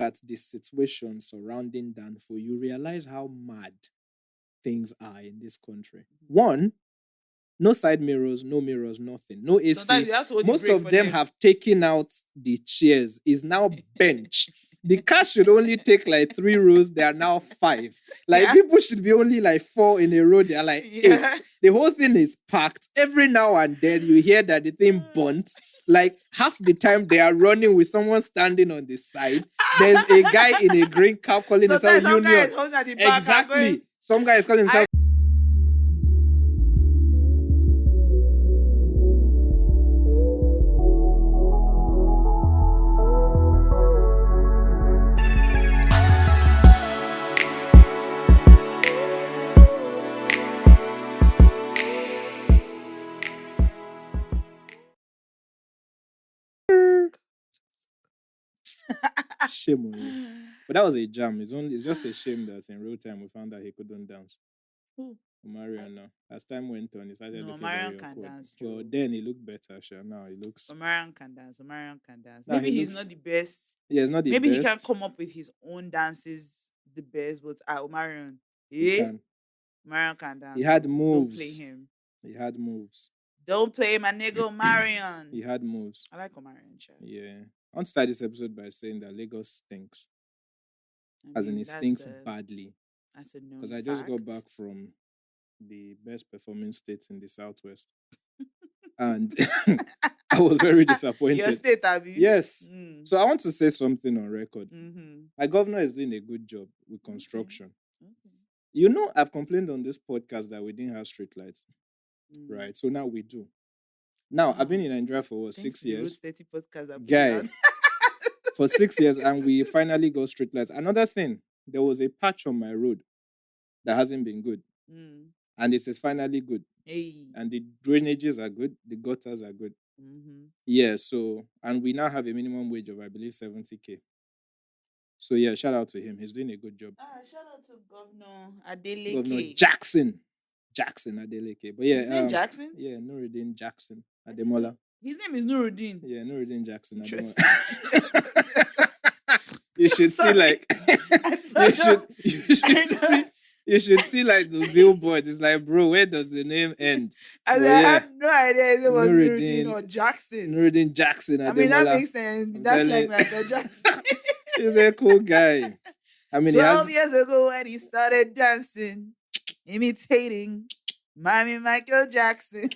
at the situation surrounding Danfo, you realize how mad things are in this country. One, no side mirrors, no mirrors, nothing. No Sometimes AC. you have to hold the Most brake of for them them. have taken out the chairs. Is now bench. The car should only take like 3 rows. They are now 5. Like Yeah. people should be only like 4 in a row. They are like Yeah. 8. The whole thing is packed. Every now and then you hear that the thing bunts. Like half the time they are running with someone standing on the side. There's a guy in a green cap calling Sometimes himself some guy Union. is holding at the back and Exactly. going, Some guy is calling himself. Shame on you. But that was a jam. It's just a shame that in real time we found out he couldn't dance. Who? Omarion now. As time went on, he started No, looking Omarion very can awkward. dance, Well, Joe. then he looked better, sure. Now he looks. Omarion can dance. Omarion can dance. Nah, Maybe he he's looks- not the best. Yeah, it's not the Maybe best. he can come up with his own dances the best, but Omarion, He eh? can. Omarion can dance. He had so moves. Don't play him. He had moves. Don't play my nigga Omarion. He had moves. I like Omarion, child. Yeah. I want to start this episode by saying that Lagos stinks. As in, it that's stinks a- badly. That's a known Because I just got fact. back from the best performing states in the Southwest. And I was very disappointed. Your state, Abby. Yes. Mm. So I want to say something on record. Mm-hmm. My governor is doing a good job with construction. Okay. You know, I've complained on this podcast that we didn't have street lights, Mm. right? So now we do. Now, I've been Wow. in Nigeria for what, Thanks 6 to the Route years? 30 podcast that put it Guy. out. For 6 years, and we finally got street lights. Another thing, there was a patch on my road that hasn't been good, Mm. and it is finally good. Hey. And the drainages are good, the gutters are good. Mm-hmm. Yeah, so, and we now have a minimum wage of, I believe, 70K. So yeah, shout out to him. He's doing a good job. Shout out to Governor Adeleke. Governor Jackson Adeleke. But yeah, His name Jackson? yeah, Nuruddin Jackson Ademola. His name is Nuruddin. Yeah, Nuruddin Jackson Ademola. Interesting. You should see Sorry. like you should see like the billboards. It's like, bro, where does the name end? I But yeah, had no idea if it was Nuruddin. Nuruddin or Jackson. Nuruddin Jackson Ademola. I mean, that makes sense. I'm That's telling like you. Michael Jackson. He's a cool guy. I mean, he 12 has years ago when he started dancing, imitating Mommy Michael Jackson.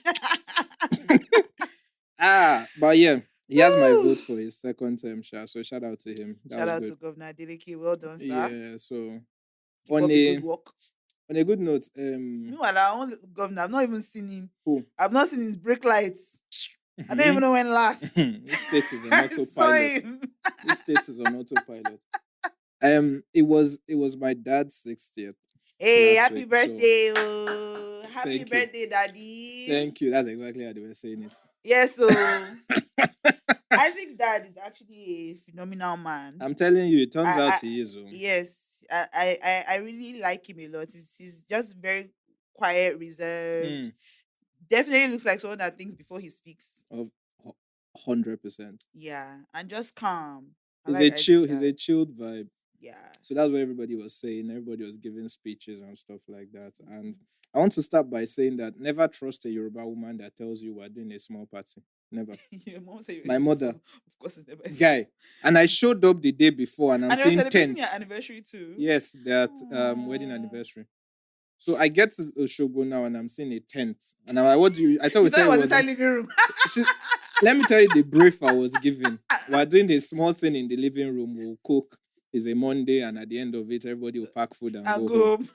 but yeah, he has my Woo. vote for his second term, so shout out to him. That Shout was out good. to Governor Adeleke. Well done, sir. Yeah, so Keep on up the a good work. on a good note, Meanwhile, our own governor, I've not even seen him. Who? I've not seen his brake lights. I don't even know when last. This state is an I saw autopilot. him. This state is an autopilot. It was my dad's 60th. Hey, last happy week, so birthday. Oh. Happy thank you. birthday, daddy. Thank you. That's exactly how they were saying it. Yes, so Isaac's dad is actually a phenomenal man. I'm telling you, it turns I- out I- he is. Yes, I really like him a lot. He's just very quiet, reserved. Mm, Definitely looks like someone that thinks before he speaks. of 100%. Yeah, and just calm. I He's like a chill. Isaac's He's a dad. chilled vibe. Yeah. So that's what everybody was saying. Everybody was giving speeches and stuff like that. And I want to start by saying that never trust a Yoruba woman that tells you we're doing a small party. Never. Your mom said My mother. Of course, it's never. Guy. And I showed up the day before and I'm And they were seeing celebrating tents. your anniversary too. Yes, that wedding Aw. anniversary. So I get to Oshogo now and I'm seeing a tent. And I'm like, what do you... I thought You we thought said it was it inside living room. She- let me tell you the brief I was given. We're doing a small thing in the living room. We'll cook. It's a Monday, and at the end of it, everybody will pack food and I go go home. home.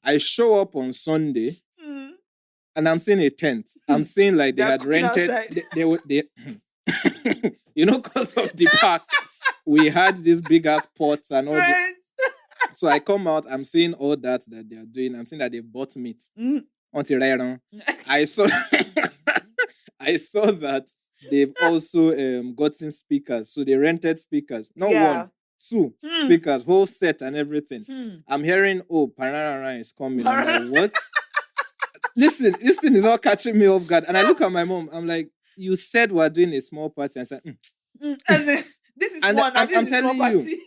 I show up on Sunday, Mm. and I'm seeing a tent. I'm seeing like they They're had cooking rented. outside. They because of the park, we had these big ass pots and all. Right. So I come out. I'm seeing all that they are doing. I'm seeing that they've bought meat. Mm. Until right now, I saw that they've also gotten speakers. So they rented speakers. Not Yeah. one, two Hmm. speakers, whole set and everything. Hmm. I'm hearing, oh, Pararara is coming. I'm like, what? Listen, this thing is all catching me off guard. And I look at my mom. I'm like, you said we're doing a small party. I said, As in, This is And one, and this I'm is small telling you. party.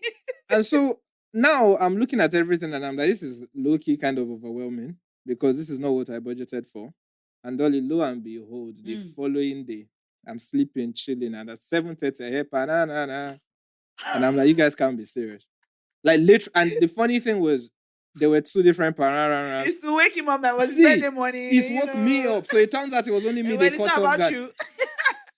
And so now I'm looking at everything and I'm like, this is low-key kind of overwhelming because this is not what I budgeted for. And only lo and behold, the following day, I'm sleeping, chilling, and at 7:30, I hear banana. And I'm like, you guys can't be serious. Like literally, and the funny thing was there were two different pararas. It's to wake him up that was his See, birthday morning. he's woke me up. So it turns out it was only me Well, they it's cut not off about guard. you.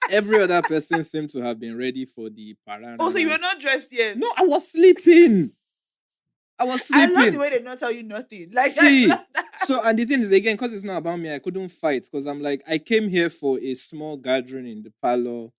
Every other person seemed to have been ready for the parara. Oh, so you were not dressed yet? No, I was sleeping. I love the way they not tell you nothing. Like, See, I love that. so and the thing is again, because it's not about me, I couldn't fight because I'm like, I came here for a small gathering in the parlor.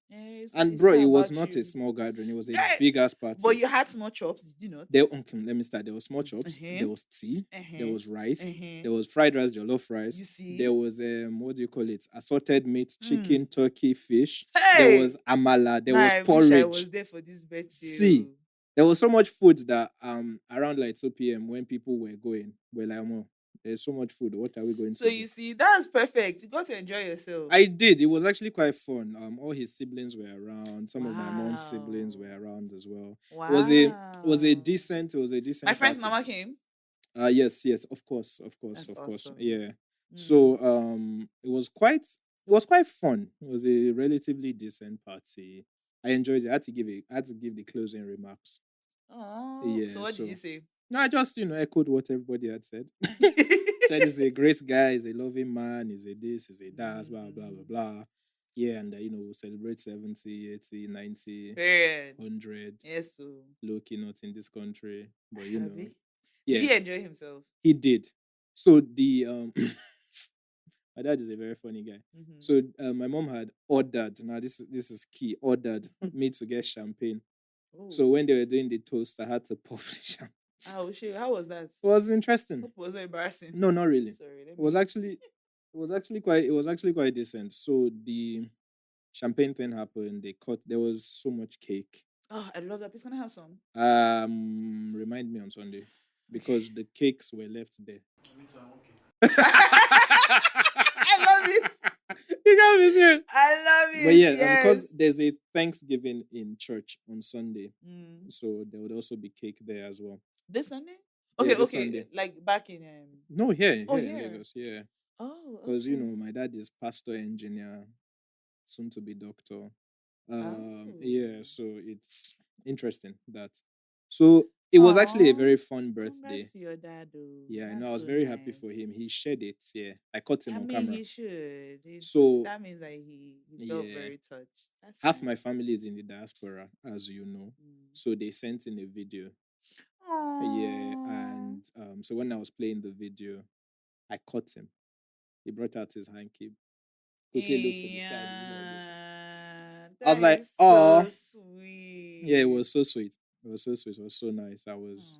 And bro, it was not a small gathering, it was a big ass party. But you had small chops, did you not? Okay, let me start. There was small chops, there was tea, there was rice, there was fried rice, jollof rice. You see? There was what do you call it? Assorted meat, chicken, turkey, fish. There was amala, there was porridge. I was there for this birthday. See, there was so much food that around like 2 p.m. when people were going, we're like, oh, there's so much food. What are we going to do? So you see, that's perfect. You got to enjoy yourself. I did. It was actually quite fun. All his siblings were around. Some of my mom's siblings were around as well. Wow. It was a decent. My friend's party. mama came. Yes, of course. That's awesome. Yeah. So it was quite fun. It was a relatively decent party. I enjoyed it. I had to give the closing remarks. Oh, yeah. So what did you say? No, I just echoed what everybody had said. Said he's a great guy, he's a loving man, he's a this, he's a that, blah blah blah blah. Yeah, and we'll celebrate 70, 80, 90, 100. Yes, so low-key not in this country, but yeah. Yeah. Did he enjoy himself? He did. So the my dad is a very funny guy. So my mom had ordered. Now this is key. Ordered me to get champagne. Oh. So when they were doing the toast, I had to pop the champagne. Oh shit! How was that? It was interesting. Was it embarrassing? No, not really. Sorry. It was actually quite decent. So the champagne thing happened. There was so much cake. Oh, I love that. Please, can I have some? Remind me on Sunday because the cakes were left there. I love it. You got me serious. I love it. But yeah, because there's a Thanksgiving in church on Sunday, so there would also be cake there as well. This Sunday? Okay, this Sunday. Like back in No, here in Lagos, yeah. Oh, because my dad is pastor, engineer, soon to be doctor. Yeah, so it's interesting that. So it was actually a very fun birthday. Congrats to your dad, though. Yeah, I know. I was very happy for him. He shared it. Yeah, I caught him on camera. He should. So that means that he felt very touched. That's half my family is in the diaspora, as you know. So they sent in a video. Aww. Yeah, and so when I was playing the video, I caught him. He brought out his hanky. Quickly looked to the side. I was like, "Oh, so sweet." Yeah, it was so sweet. It was so sweet. It was so nice. I was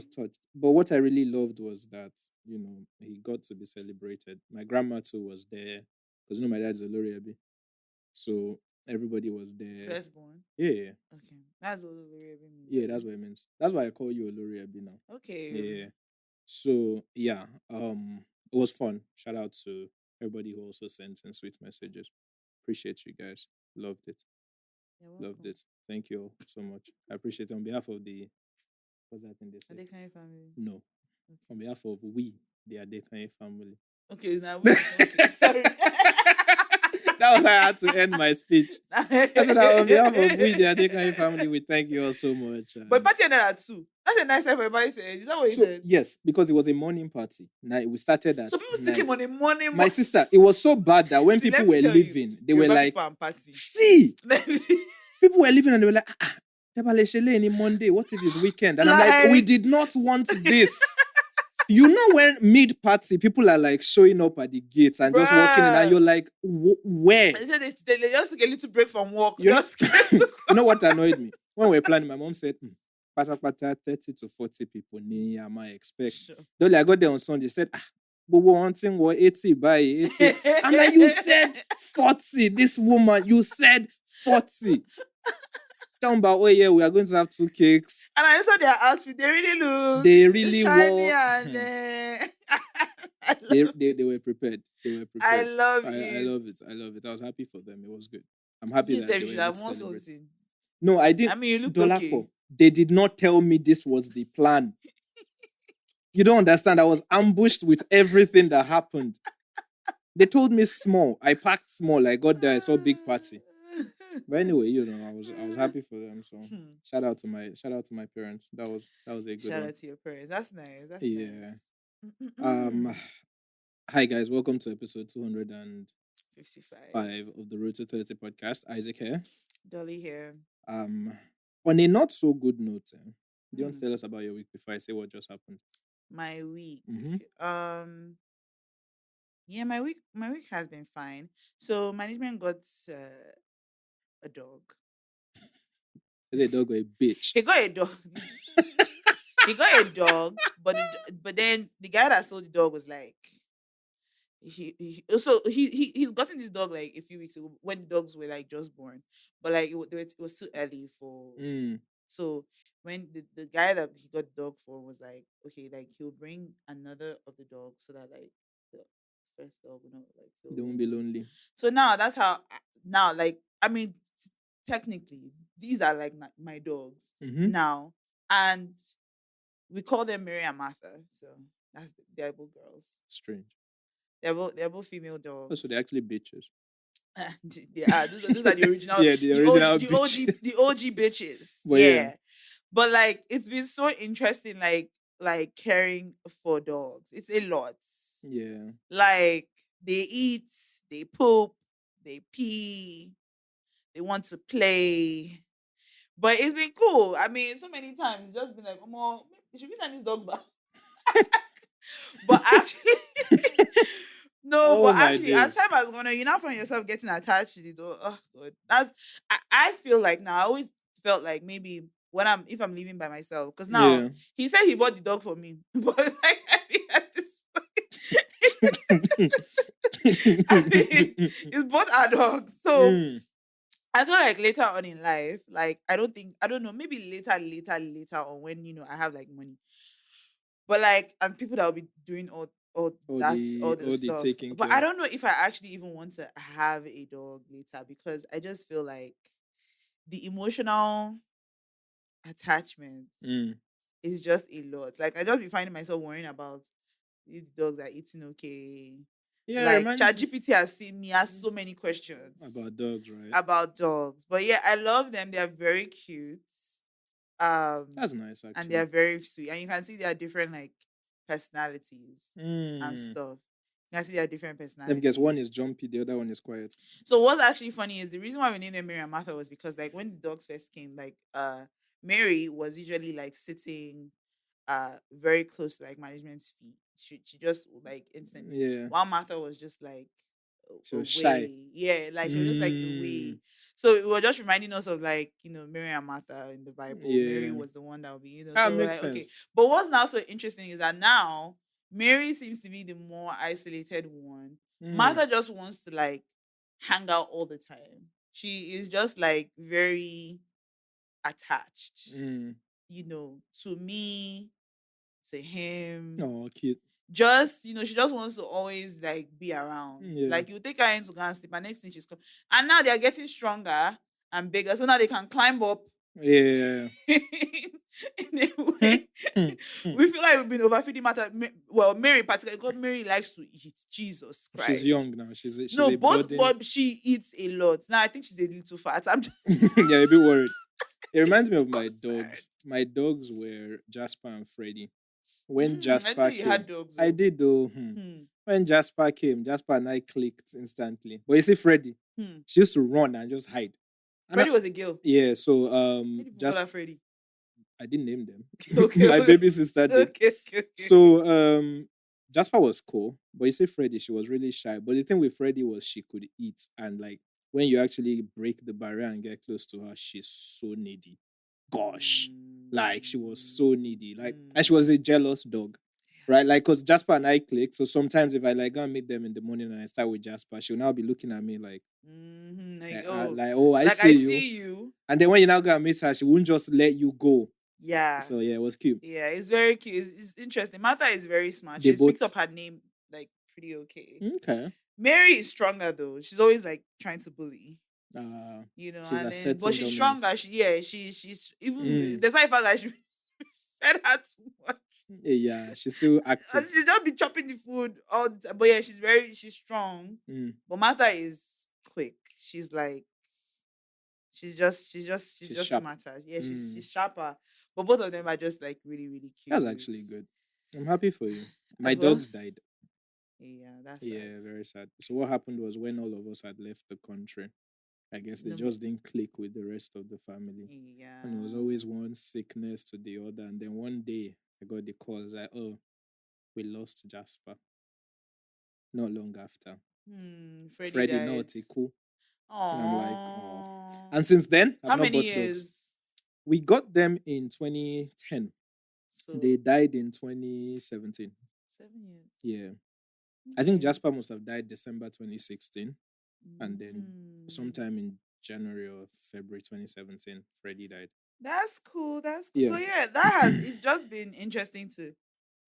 touched. But what I really loved was that he got to be celebrated. My grandma too was there because my dad's a Oloriabi, so everybody was there. Firstborn. Yeah. Okay, that's what Oloriabi means. Yeah, that's what it means. That's why I call you Oloriabi now. Okay. Yeah. So yeah, it was fun. Shout out to everybody who also sent in sweet messages. Appreciate you guys. Loved it. Loved it. Thank you all so much. I appreciate it on behalf of the what's that thing they say? Adekanye family. No. Okay. On behalf of the Adekanye family. Okay, now okay. Sorry. That was how I had to end my speech. I said that on behalf of the Adekanye family, we thank you all so much. But party ended at 2. That's a nice time for everybody said. Is that what you said? Yes, because it was a morning party. Now we started at. So people still came on a morning. My sister, it was so bad that when people were leaving, they were like, "See." People were leaving and they were like, any Monday, what if it's weekend? And I'm like, we did not want this. When mid-party, people are like showing up at the gates and just walking in and you're like, where? They said they just get a little break from work. You know what annoyed me? When we were planning, my mom said, pata 30 to 40 people, I might expect. Sure. Though I got there on Sunday, said, but we're wanting 80 by 80. I'm like, you said 40. This woman, you said 40. Talking about, we are going to have 2 cakes. And I saw their outfit. They really look. They really shiny and they were prepared. I love it. I love it. I was happy for them. It was good. I'm happy that they were able to celebrate. No, I I didn't. mean, you looked Dolapo, okay. they did not tell me this was the plan. You don't understand. I was ambushed with everything that happened. They told me small. I packed small. I got there. I saw big party. But anyway, I was happy for them. So shout out to my parents. That was a good Shout one. out to your parents. That's nice. That's Yeah. nice. Um. Hi guys, welcome to episode 205 55. of the Road to 30 podcast. Isaac here. Dolly here. Um. On a not so good note, do you want to Hmm. tell us about your week before I say what just happened? My week. Mm-hmm. Yeah, my week has been fine. So management got a dog. Is it a dog or a bitch? He got a dog. He got a dog, but but then the guy that sold the dog was like, he's gotten this dog like a few weeks ago when the dogs were like just born, but like it was too early for. Mm. So when the guy that he got the dog for was like, okay, like he'll bring another of the dogs so that like the first dog will not like feel Don't be lonely. lonely. So now that's how now like I mean technically these are like my dogs Mm-hmm. now, and we call them Mary and Martha. So they're both girls. Strange. They're both female Oh, so dogs. they're actually bitches. They are. Those are the original, Yeah, the the OG, original the OG, bitches. the OG bitches. But yeah. Yeah, but like it's been so interesting, like caring for dogs. It's a lot. Yeah. Like they eat, they poop, they pee, they want to play. But it's been cool. I mean, so many times it's just been like, oh, should we send these dogs back? But actually, no, Oh but my actually, as days. time has gone on, you now find yourself getting attached to the dog. Oh god, I feel like now I always felt like maybe if I'm living by myself, because now Yeah. he said he bought the dog for me, but like I mean at this point, I mean it's both our dogs, so Mm. I feel like later on in life, like I don't know, maybe later on when I have like money, but like and people that will be doing all All that all the the all the stuff. taking But I care. don't know if I actually even want to have a dog later because I just feel like the emotional attachment Mm. is just a lot. Like I just be finding myself worrying about if the dogs are eating okay. Yeah, it Like reminds me ChatGPT has seen me ask so many questions about dogs, right? about dogs. But yeah, I love them. They are very cute. That's nice And they actually. are very sweet, and you can see there are different like personalities and Mm. stuff. You can see there are different Let me guess, one personalities. is jumpy, the other one is quiet. So what's actually funny is the reason why we named them Mary and Martha was because like when the dogs first came, like Mary was usually like sitting very close to like management's feet. She just like instantly, Yeah. while Martha was just like She was shy. away. Yeah, like she was just like away. Mm. So it was just reminding us of like, Mary and Martha in the Bible. Mary Yeah. was the one that would be, That so we're makes like, okay. sense. But what's now so interesting is that now Mary seems to be the more isolated one. Mm. Martha just wants to like hang out all the time. She is just like very attached, Mm. to me, to him. Oh, cute. Just, she just wants to always like be around. Yeah. Like you take her in to go and sleep, and next thing she's come. And now they are getting stronger and bigger, so now they can climb up Yeah. in a Hmm. way. Hmm. Hmm. We feel like we've been overfeeding matter. Well, Mary particularly, because Mary likes to eat. Jesus She's Christ. young now. She's No, a both, budding. but she eats a lot. Now I think she's a little fat. I'm just Yeah, a bit worried. It reminds me of my concerned. dogs. My dogs were Jasper and Freddy. When I know Jasper you had came, dogs. I Oh. did though. Hmm. When Jasper came, Jasper and I clicked instantly. But you see, Freddy, Hmm. she used to run and just hide. And Freddie was a girl. yeah, so Many people call just her Freddie. I didn't name them. Okay. My baby sister did. Okay. So Jasper was cool, but you see Freddy, she was really shy. But the thing with Freddy was she could eat, and like when you actually break the barrier and get close to her, she's so needy. Gosh, like she was so needy, like, and she was a jealous dog, right? Like, cause Jasper and I clicked. So sometimes if I like go and meet them in the morning and I start with Jasper, she'll now be looking at me like, Like, oh, I like I see you. see you. And then when you now go and meet her, she won't just let you go. Yeah. So yeah, it was cute. Yeah, it's very cute. It's interesting. Martha is very smart. They She's picked up both her name like pretty okay. okay. Mary is stronger though. She's always like trying to bully. Uh, you know, she's and then but asserting she's strong dominance. as she's even Mm. despite the fact that she fed her too much. Yeah, she's still And active. she just be chopping the food all the time. But yeah, she's strong. Mm. But Martha is quick. She's She's just sharp. smarter. Yeah, Mm. she's sharper. But both of them are just like really, really That's cute. actually good. I'm happy for you. My Well, dogs died. yeah, that's sad. Yeah, very sad. So what happened was when all of us had left the country, I guess they No, just didn't click with the rest of the family. And it was yeah. always one sickness to the other. And then one day I got the call like, oh, we lost Jasper. Not long after. Freddie Freddie died. Nautical. And I'm like, oh. Oh. And since then, I've How not many bought dogs. years? We got them in 2010. They So died in 2017. 7 years. Yeah. I think Okay. Jasper must have died December 2016. And then Mhm. sometime in January or February 2017, Freddie died. That's cool. That's cool. Yeah. So yeah, that has it's just been interesting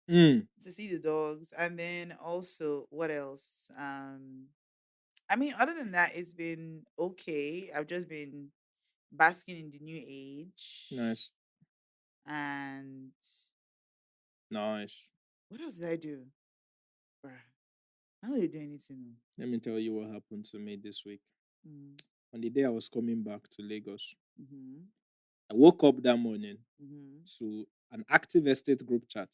Mm, to see the dogs. And then also what else? I mean, other than that, it's been okay. I've just been basking in the new age. nice. And Nice. what else did I do? Bruh, I don't really do anything. Let me tell you what happened to me this week. Mm. On the day I was coming back to Lagos, Mm-hmm. I woke up that morning Mm-hmm. to an active estate group chat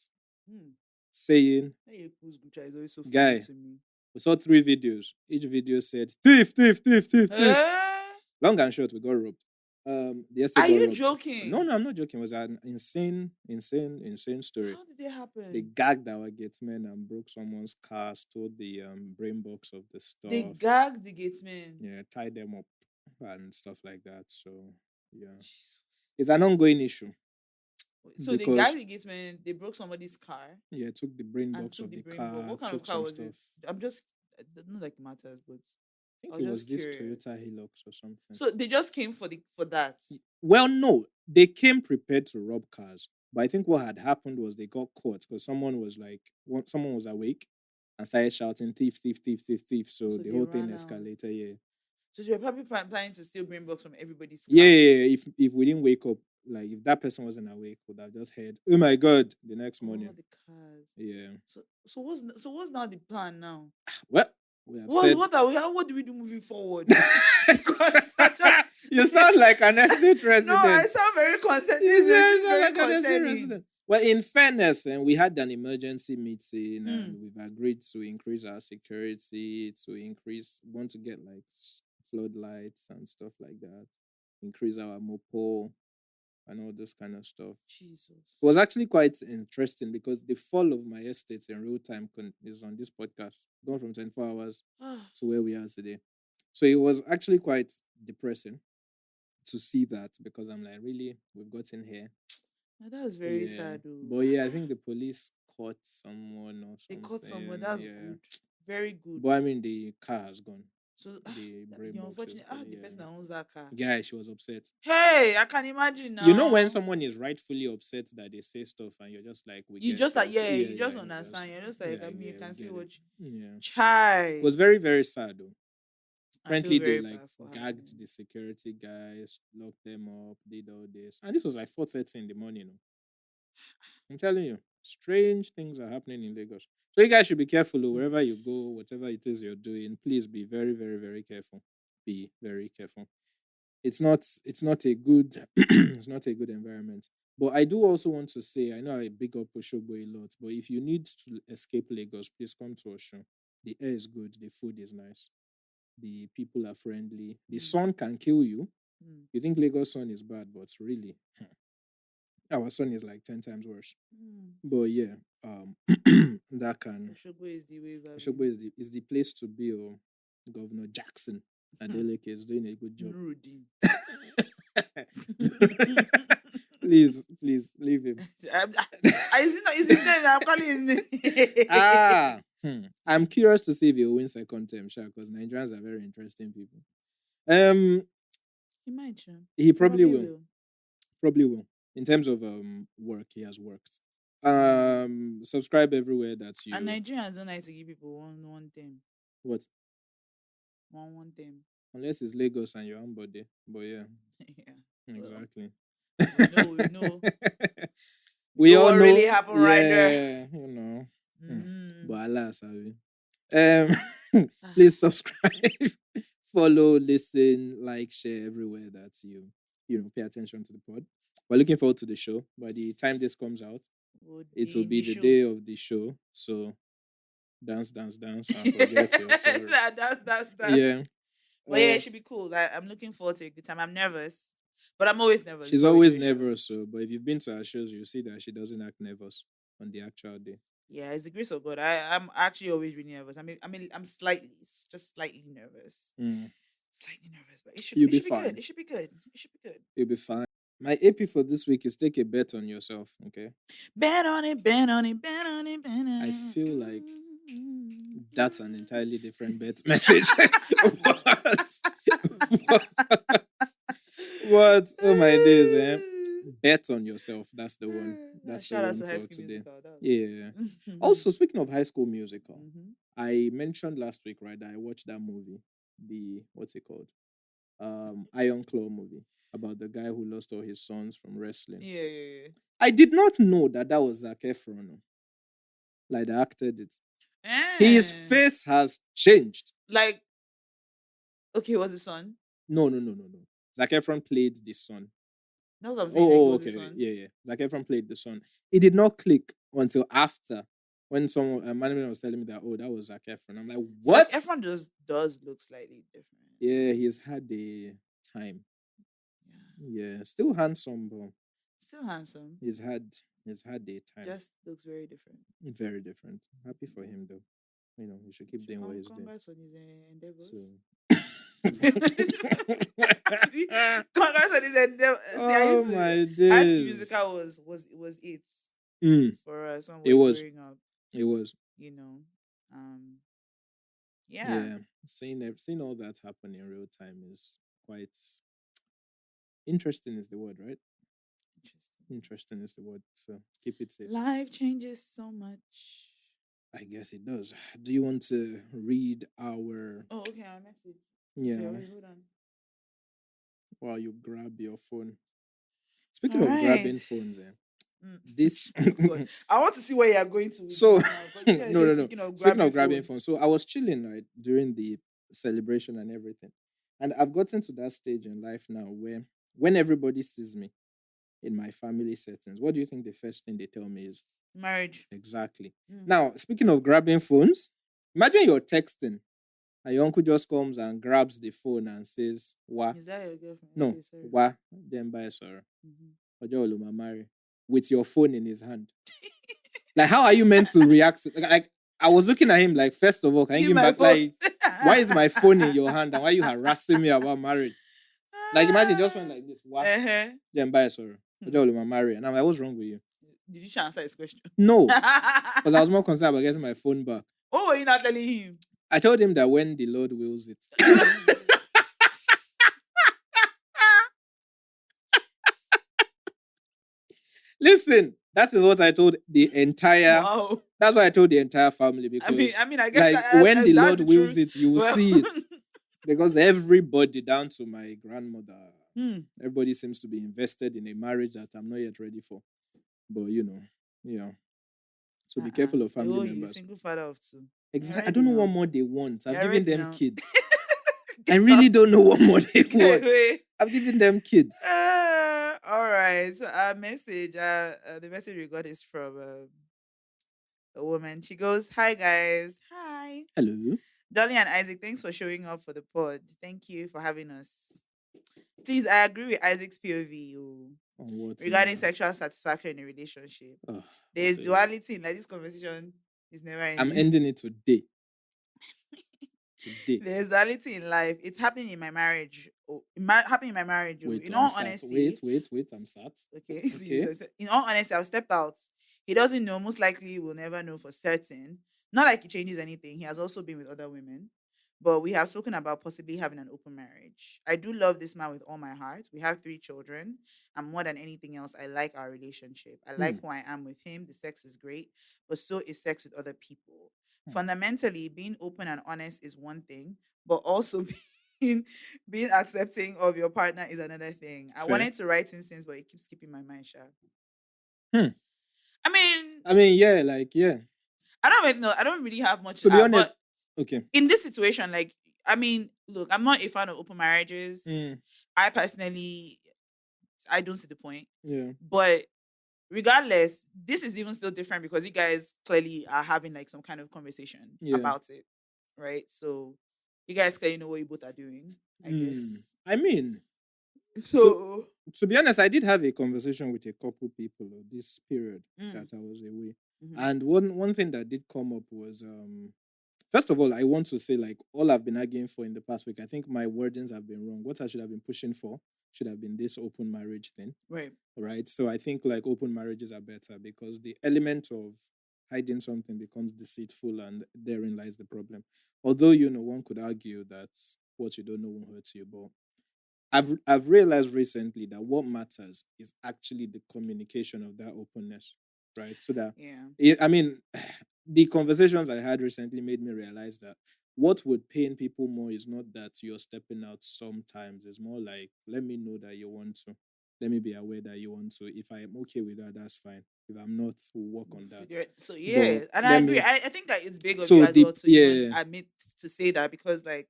Hmm. saying, Hey, Cool's group chat is always so funny guy, to me. we saw 3 videos. Each video said, thief, thief, thief, thief, thief. Eh? Long and short, we got robbed. The estate Are got you robbed. No, joking? no, I'm not joking. It was an insane story. How did it They happen? gagged our gatesmen and broke someone's car, stole the brain box of the They stuff, gagged the gatesmen. yeah, tied them up and stuff like that. So yeah, Jesus. it's an ongoing issue So they because gagged the gatesmen, they broke somebody's car yeah, took the brain and box took of the the brain box. car, What kind of took car some was it? stuff. I'm just not like it matters, but I think I it was was just this curious. Toyota Hilux or something. So they just came for that. Well, no, they came prepared to rob cars, but I think what had happened was they got caught because someone was awake and started shouting thief, thief, thief, thief, thief. So So the they whole thing ran out. escalated. Yeah, So they were probably planning to steal brain box from everybody's yeah, car. yeah, yeah. If we didn't wake up, like if that person wasn't awake, would have just heard, oh my god, the next All morning. the cars. Yeah. So what's now the plan now? Well, we have What said. what are we? What do we do moving forward? Because I just, You sound like an estate no, I resident. sound very concerned. You This is sound very like an estate concerning. resident. Well, in fairness, and we had an emergency meeting, Mm. and we've agreed to increase our security, want to get like floodlights and stuff like that, increase our mopo and all this kind of stuff. Jesus. It was actually quite interesting because the fall of my estate in real time is on this podcast, going from 24 hours to where we are today. So it was actually quite depressing to see that because I'm like, really, we've gotten here. That's very Yeah. sad. Oh. But yeah, I think the police caught someone or They caught something. someone. That's Yeah. good. Very good. But I mean, the car has gone. So The brain the box is unfortunate gone. the Yeah. person that owns that car. Yeah, she was upset. Hey, I can imagine You know when now. someone is rightfully upset that they say stuff and you're just like, we You get just like, it. yeah, Yeah, you yeah, just understand. You're just like, yeah, I mean, you yeah, can we see get what it. Yeah. chai. It was very, very sad though. I feel Apparently they very like bad for her. gagged the security guys, locked them up, did all this. And this was like 4:30 in the morning. Oh. I'm telling you, strange things are happening in Lagos. So you guys should be careful oh, wherever you go, whatever it is you're doing. Please be very, very, very careful. Be very careful. It's not a good it's not a good environment. But I do also want to say, I know I big up Oshogbo a lot, but if you need to escape Lagos, please come to Oshun. The air is good, the food is nice, the people are friendly. The sun can kill you. You think Lagos sun is bad, but really, our sun is like 10 times worse. But yeah, that can Oshogbo is the way, Oshogbo is the place to be. Or Governor Jackson Adeleke is doing a good job. Nuruddin. Please leave him. Is his name? I'm calling his name. I'm curious to see if he'll win second term, sure, because Nigerians are very interesting people. He might, sure. He probably will. Probably will. In terms of work, he has worked. Subscribe everywhere that you. And Nigerians don't like to give people one thing. What? One thing. Unless it's Lagos and your own body. But yeah, Yeah. Well, exactly. we know we We know all what really know, happened right there. yeah, you know. Mm. But alas, please subscribe, follow, listen, like, share everywhere that you pay attention to the pod. We're looking forward to the show. By the time this comes out, Would it be will in be the the show. day of the show. So dance, dance, dance, and forget your sorrow. That's. Yeah. But yeah, Uh, it should be cool. I'm looking forward to a good time. I'm nervous, but I'm always nervous she's before we do always a show. nervous, so but if you've been to her shows, you'll see that she doesn't act nervous on the actual day. Yeah, it's the grace of God. I'm actually always really nervous. I'm slightly, just slightly nervous, Mm. slightly nervous, but it should You'll it be should be good. fine. It should be good. It should be good. You'll be fine. My AP for this week is take a bet on yourself. Okay. Bet on it, bet on it, bet on it, bet on I it. feel like that's an entirely different bet message. what? what? What? Oh my days, eh? Bet on yourself. That's the one. That's the Shout out one to High for School today. Musical. That Yeah. was Also, speaking of High School Musical, Mhm. I mentioned last week, right, that I watched that movie, what's it called? Iron Claw movie about the guy who lost all his sons from wrestling. Yeah. I did not know that was Zac Efron, like the actor did. His Eh. face has changed. Like, okay, was the son? No. Zac Efron played the son. That's what I'm saying. Like, it was Okay, the okay. son. Yeah. Zac Efron played the son. It did not click until after when someone, a manager was telling me that, oh, that was Zac Efron. I'm like, what? Zac Efron does look slightly different. Yeah, he's had a time. Yeah, still handsome, but Still handsome. he's had a time. Just looks very different. Very different. Happy for him though. He should keep doing what he's doing. Congrats on his endeavors. So. Congrats on his endeavors. Oh my High School days. Musical was it for us when It we were was. growing up. It was. You know, Yeah. Seeing all that happen in real time is quite interesting. Is the word, right? Interesting is the word. So keep it safe. Life changes so much. I guess it does. Do you want to read our? Oh, okay. Our message. Yeah. Okay, wait, hold on. While you grab your phone. Speaking of grabbing phones, this God. I want to see where you are going to. So no. Speaking of grabbing phones, so I was chilling right during the celebration and everything, and I've gotten to that stage in life now where when everybody sees me in my family settings, what do you think the first thing they tell me is? Marriage. Exactly. Now, speaking of grabbing phones, imagine you're texting and your uncle just comes and grabs the phone and says, "Wa." Is that your girlfriend? No, Okay, sorry. wa, then buy sorrow. Ojo Oluma marry with your phone in his hand. Like, how are you meant to react? Like, I was looking at him like, first of all, can you give me back? Like, why is my phone in your hand and why are you harassing me about marriage? Like, imagine just went like this. Wa, then buy sorrow. Ojo Oluma marry. And I'm like, what's wrong with you? Did you answer his question? No, because I was more concerned about getting my phone back. What were you not telling him? I told him that when the Lord wills it. Listen, that is what I told the entire. Wow. That's what I told the entire family because I guess like when the Lord the wills truth. it, you will see it. Because everybody, down to my grandmother, everybody seems to be invested in a marriage that I'm not yet ready for. But so be careful of family members. Single father of two. Exactly. I don't know what more they want. I've given them now. kids. I really don't know what more they want. I'm giving them kids. All right. So our message, the message we got is from a woman. She goes, "Hi guys, hi, hello, Dolly and Isaac. Thanks for showing up for the pod. Thank you for having us. Please, I agree with Isaac's POV regarding sexual satisfaction in a relationship. There's duality in this conversation is never ending. I'm ending it today. There's duality in life. It's happening in my marriage. Happening in my marriage. Wait, in all honesty, wait. I'm sat. Okay. In all honesty, I've stepped out. He doesn't know. Most likely, will never know for certain. Not like he changes anything. He has also been with other women. But we have spoken about possibly having an open marriage. I do love this man with all my heart. We have 3 children. And more than anything else, I like our relationship. I like who I am with him. The sex is great. But so is sex with other people. Fundamentally, being open and honest is one thing. But also being accepting of your partner is another thing. I Fair. wanted to write in since, but it keeps skipping my mind, Sha. Hmm. I mean, I mean, yeah, like, yeah. I don't really know. I don't really have much To to be add, honest, but okay. in this situation, like, I mean, look, I'm not a fan of open marriages. Mm, I personally, I don't see the point. yeah, But regardless, this is even still different because you guys clearly are having like some kind of conversation yeah. about it, right? So you guys clearly know what you both are doing, I guess. I mean, to So, to be honest, I did have a conversation with a couple people of this period mm, that I was away, mhm, and one thing that did come up was first of all, I want to say like all I've been arguing for in the past week, I think my wordings have been wrong. What I should have been pushing for should have been this open marriage thing, right. right? So I think like open marriages are better because the element of hiding something becomes deceitful, and therein lies the problem. Although one could argue that what you don't know won't hurt you, but I've realized recently that what matters is actually the communication of that openness, right? So that Yeah. I mean, the conversations I had recently made me realize that what would pain people more is not that you're stepping out sometimes. It's more like, let me know that you want to. Let me be aware that you want to. If I am okay with that, that's fine. If I'm not, we'll work on that. So But yeah, and I let agree. me. I think that it's big of you So as well the to even yeah, admit to say that because like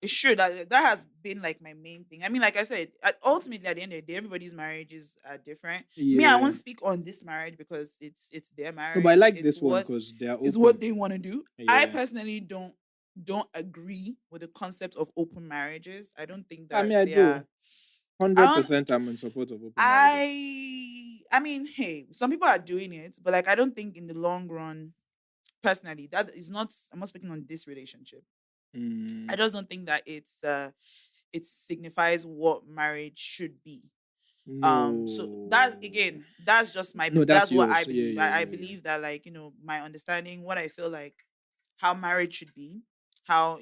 it's true that that has been like my main thing. I mean, like I said, ultimately at the end of the day, everybody's marriages are different. Me, I yeah. won't speak on this marriage because it's their No, but I marriage. like this one because they are It's what open. they want to do. I Yeah. personally don't agree with the concept of open marriages. I don't think I that mean, I they do. are. I Hundred don't. percent, I'm in support of open marriages. I mean, hey, some people are doing it, but like I don't think in the long run, personally, that is not. I'm not speaking on this relationship. I Mm, just don't think that it signifies what marriage should be. So that's no, again, that's just my no, that's that's what I yours. Yeah, believe. yeah, I yeah, yeah. believe that like my understanding, what I feel like how marriage should be, how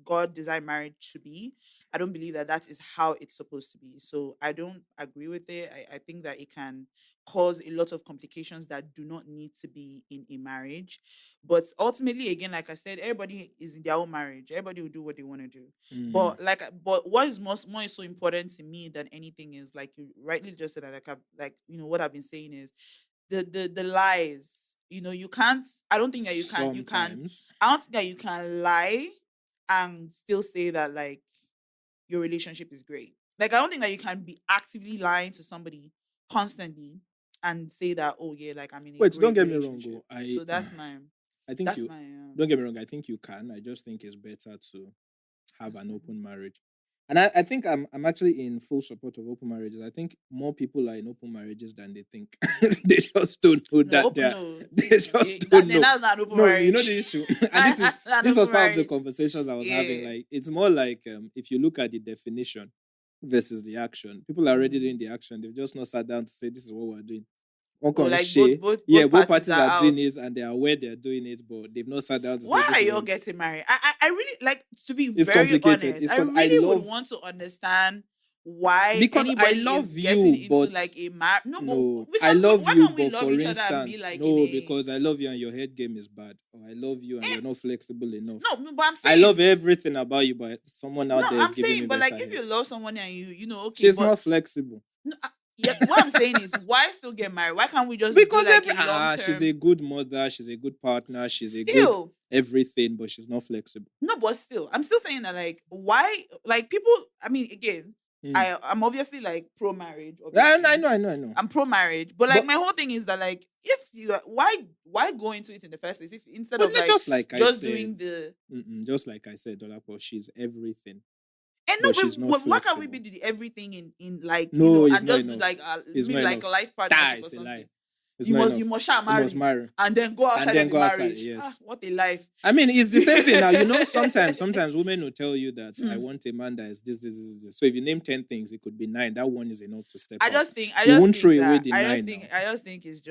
God designed marriage to be. I don't believe that that is how it's supposed to be. So I don't agree with it. I think that it can cause a lot of complications that do not need to be in a marriage. But ultimately, again, like I said, everybody is in their own marriage. Everybody will do what they want to do. Mm, But what is most more so important to me than anything is like you rightly just said that what I've been saying is the lies. You can't. I don't think that you can. sometimes. I don't think that you can lie and still say that like your relationship is great. Like I don't think that you can be actively lying to somebody constantly and say that, oh yeah, like I'm in a Wait, don't great get me wrong. relationship. Oh, I, So that's my I think that's you. my Don't get me wrong. I think you can. I just think it's better to have that's an my open marriage. And I think I'm actually in full support of open marriages. I think more people are in open marriages than they think. They just don't know no that open they're no they just that don't then know. that's not an open No, you know marriage. the issue. And this is That's not an this was open part of the marriage. conversations I was having. Yeah. Like it's more like if you look at the definition versus the action, people are already Mm. doing the action. They've just not sat down to say this is what we're doing. One Or can like both share. both Yeah, both both parties parties are are doing out. it and they are aware they're doing it, but they've not sat down to say Why this are is you what all getting married? I really like to be it's very complicated. honest. It's I because I really would love want to understand why because I anybody is love getting you, into but like a marriage. No, but no, I love why you, can't we but love for each other and be instance, like in no, a because I love you and your head game is bad, or I love you and eh, you're not flexible enough. no, but I'm I love saying everything about you, but someone no, out there is I'm giving me saying, but like better if head. you love someone and okay, She's but not flexible no, yeah, what I'm saying is why still get married? Why can't we just do because like a long she's a term good mother, she's a good partner, she's a good still? everything, but she's not flexible. No, but still, I'm still saying that like why like people I mean again, Mm. I'm obviously like pro marriage, I obviously. know, I know, I know. I'm pro marriage, but like But my whole thing is that like if you why go into it in the first place if instead but of like just like I just said, doing the just like I said, Dolapo, she's everything, and no, but she's not but why can't we be flexible. the everything in like No, it's and not just do enough. like It's not maybe like a enough. life That partnership or is a lie. something. It's You not must enough. You must marry marry and then go and outside of then the go outside. marriage. Yes. What a life. I mean, it's the same thing now. Sometimes women will tell you that I Hmm. want a man that is this. So if you name 10 things, it could be nine. That one is enough to step I out. just think I You just won't throw think away that the nine now. I just think it's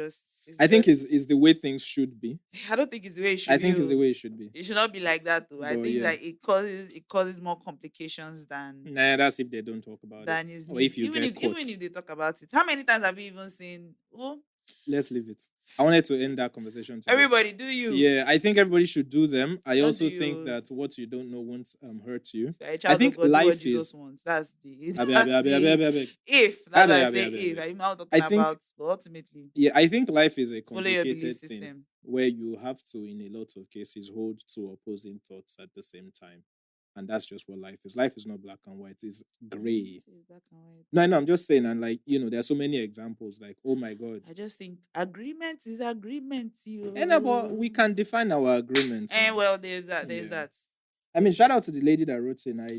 I think just it's the way things should be. I don't think it's the way it should I be. think it's the Oh. way it should be. It should not be like that though. I But think yeah, like it causes more complications nah, that's if they don't talk about it than is or if need. you get caught. Even if they talk about it. How many times have you even seen let's leave it. I wanted to end that conversation today. Everybody, do you? Yeah, I think everybody should do them. I Don't do also think you? that what you don't know won't hurt you. If you're a I child of think God, do what life Jesus is. wants. That's the Abi, abi, that's abi, abi, the abi, abi. if. That's Abi, why I abi, say abi, if. abi. I'm not talking I think, about, but ultimately, yeah, I think life is a follow your belief complicated thing system. where you have to, in a lot of cases, hold two opposing thoughts at the same time. And that's just what life is. Life is not black and white, it's gray. Say it's black and white. No, I know, I'm just saying, and like, there are so many examples, like, oh my God. I just think agreement is agreement, And but we you. can define our agreements And now. well, there's that. There's Yeah. that. I mean, shout out to the lady that wrote in. But I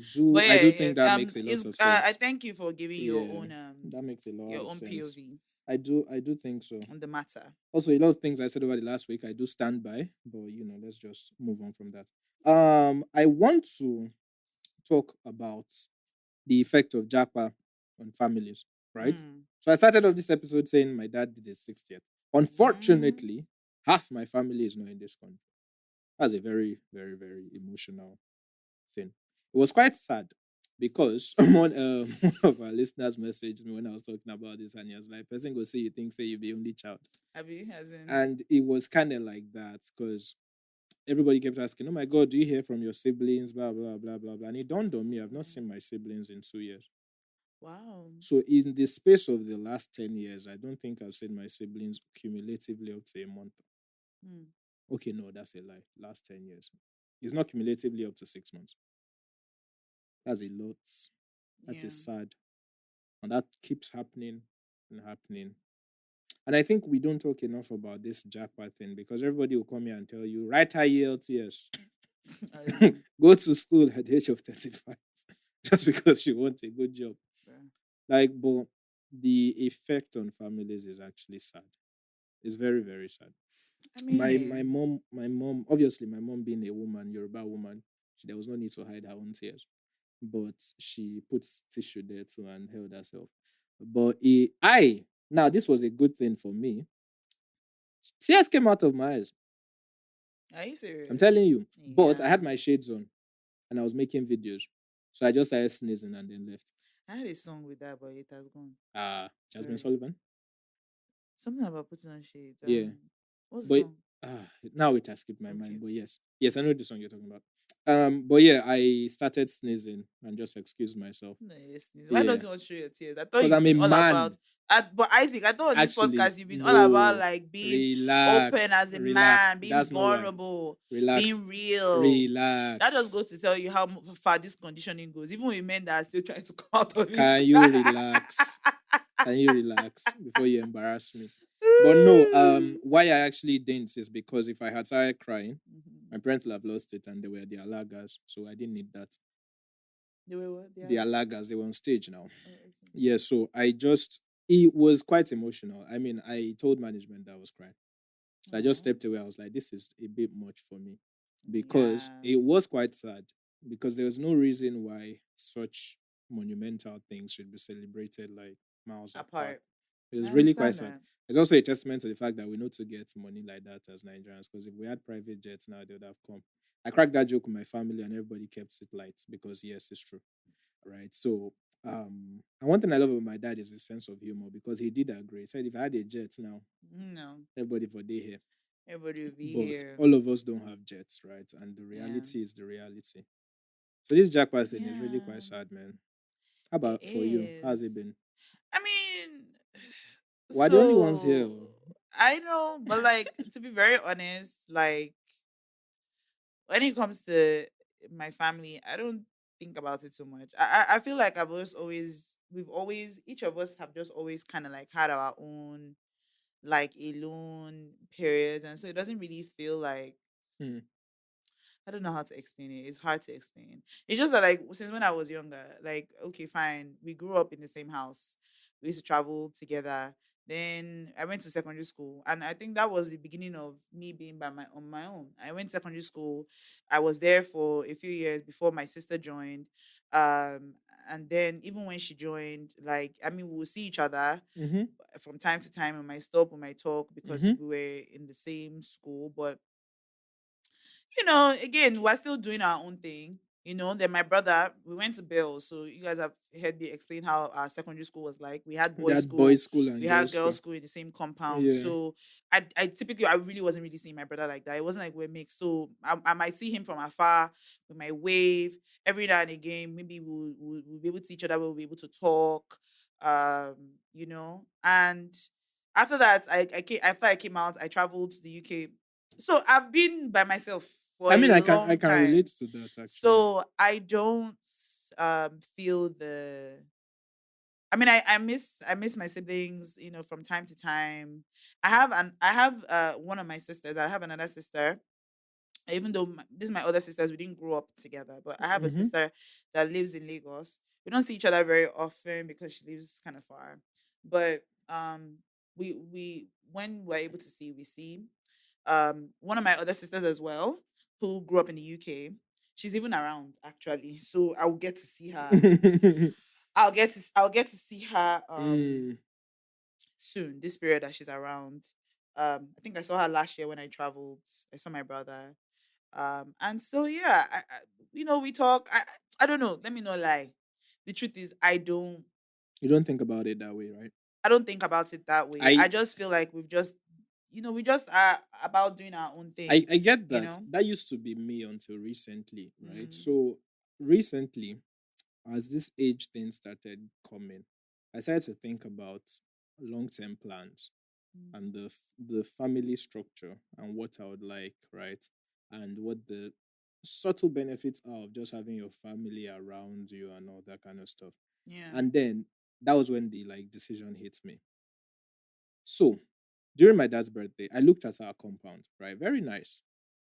yeah, do yeah. think that makes a lot It's of I sense. thank you for giving Yeah, that makes a lot your of own sense. POV I do think so. on the matter. Also, a lot of things I said over the last week I do stand by, but let's just move on from that. I want to talk about the effect of Japa on families, right? Mm. So I started off this episode saying my dad did his 60th. Mm. Unfortunately, half my family is not in this country. That's a very, very, very emotional thing. It was quite sad because one of our listeners messaged me when I was talking about this, and he was like, "Person go say you think say you be only child," Abby, as in, and it was kind of like that because everybody kept asking, "Oh my God, do you hear from your siblings?" Blah blah blah blah blah. And it dawned on me, I've not seen my siblings in 2 years. wow. So in the space of the last 10 years, I don't think I've seen my siblings cumulatively up to a month. Mm. Okay, no, that's a lie. Last 10 years, it's not cumulatively up to 6 months. That's a lot. That Yeah. is sad. And that keeps happening and happening. And I think we don't talk enough about this jackpot thing because everybody will come here and tell you, write high ELTS, As in, go to school at the age of 35 just because you want a good job. yeah. Like, but the effect on families is actually sad. It's very, very sad. I My mean, mom, obviously my mom being a woman, Yoruba woman, there was no need to hide her own tears. But she puts tissue there too and held herself. But now this was a good thing for me. Tears came out of my eyes. are you I'm serious? telling you. But I Yeah. had my shades on and I was making videos. So I just started sneezing and then left. I had a song with that, but it has gone. Jasmine Sorry. Sullivan. Something about putting on shades. Yeah. What's the But song? now it has skipped my Okay. mind. But yes. Yes, I know the song you're talking about. But yeah, I started sneezing and just excused myself. No, yes, yes. Why don't Yeah. you want to show your tears? I thought Because you've I'm a been all about. man. But Isaac, I thought on this Actually, podcast you've been all about no. like being open Relax. as a Relax. man, being That's not why. vulnerable, Relax. being real. That just Relax. goes to tell you how far this conditioning goes. Even with men that are still trying to come out of it. Can you relax? Can you relax before you embarrass me? But no, why I actually didn't is because if I had started crying, Mhm. my parents would have lost it and they were the alagas. So I didn't need that. They were what? They The are. alagas, they were on stage now. Oh, okay. Yeah, so it was quite emotional. I mean, I told management that I was crying. So I just Aw. stepped away. I was like, this is a bit much for me because Yeah. it was quite sad because there was no reason why such monumental things should be celebrated like miles apart. Apart. It I was really quite understand sad. that. It's also a testament to the fact that we know to get money like that as Nigerians because if we had private jets now, they would have come. I cracked that joke with my family and everybody kept it light because yes, it's true. Right. So and one thing I love about my dad is his sense of humor because he did agree. He said if I had a jet now, No. everybody for day here. Everybody will be But here. all of us don't have jets, right? And the Yeah. reality is the reality. So this jackpot thing is really quite Yeah. sad, man. How It about for you? How's it is. been? I mean, We're the only ones here. so I know, but like to be very honest, like when it comes to my family, I don't think about it so much. I feel like we've always each of us have just always kind of like had our own like alone periods, and so it doesn't really feel like Hmm. I don't know how to explain it. It's hard to explain. It's just that like since when I was younger, like okay, fine, we grew up in the same house. We used to travel together. Then I went to secondary school, and I think that was the beginning of me being on my own. I went to secondary school. I was there for a few years before my sister joined. Um, and then even when she joined, like I mean, we would see each other Mm-hmm. from time to time. We might stop, we might talk because Mm-hmm. we were in the same school, but again, we're still doing our own thing. Then my brother, we went to Bill. So you guys have heard me explain how our secondary school was like. We had boys That school, boys' school we and had girls' girls school. school in the same compound. Yeah. So I really wasn't really seeing my brother like that. It wasn't like we're mixed. So I might see him from afar, we might wave every now and again. Maybe we'll be able to see each other, we'll be able to talk. And after that, after I came out, I traveled to the UK. So I've been by myself for I mean, a I long can relate time. to that actually. So I don't feel the I miss my siblings, from time to time. I have one of my sisters. I have another sister. Even though this is my other sisters, we didn't grow up together, but I have a Mm-hmm. sister that lives in Lagos. We don't see each other very often because she lives kind of far. But we when we're able to see, we see. One of my other sisters as well, who grew up in the UK. She's even around actually, so I will get to see her. I'll get to see her Mm. soon. This period that she's around. I think I saw her last year when I traveled. I saw my brother. And so yeah, we talk. I don't know. Let me not lie. The truth is, You don't think about it that way, right? I don't think about it that way. I I just feel like we just are about doing our own thing. I get You that. know. That used to be me until recently, right? Mm, So recently, as this age thing started coming, I started to think about long-term plans and mm, the family structure and what I would like, right? And what the subtle benefits are of just having your family around you and all that kind of stuff. yeah. And then that was when the like decision hit me. So during my dad's birthday, I looked at our compound, right? Very nice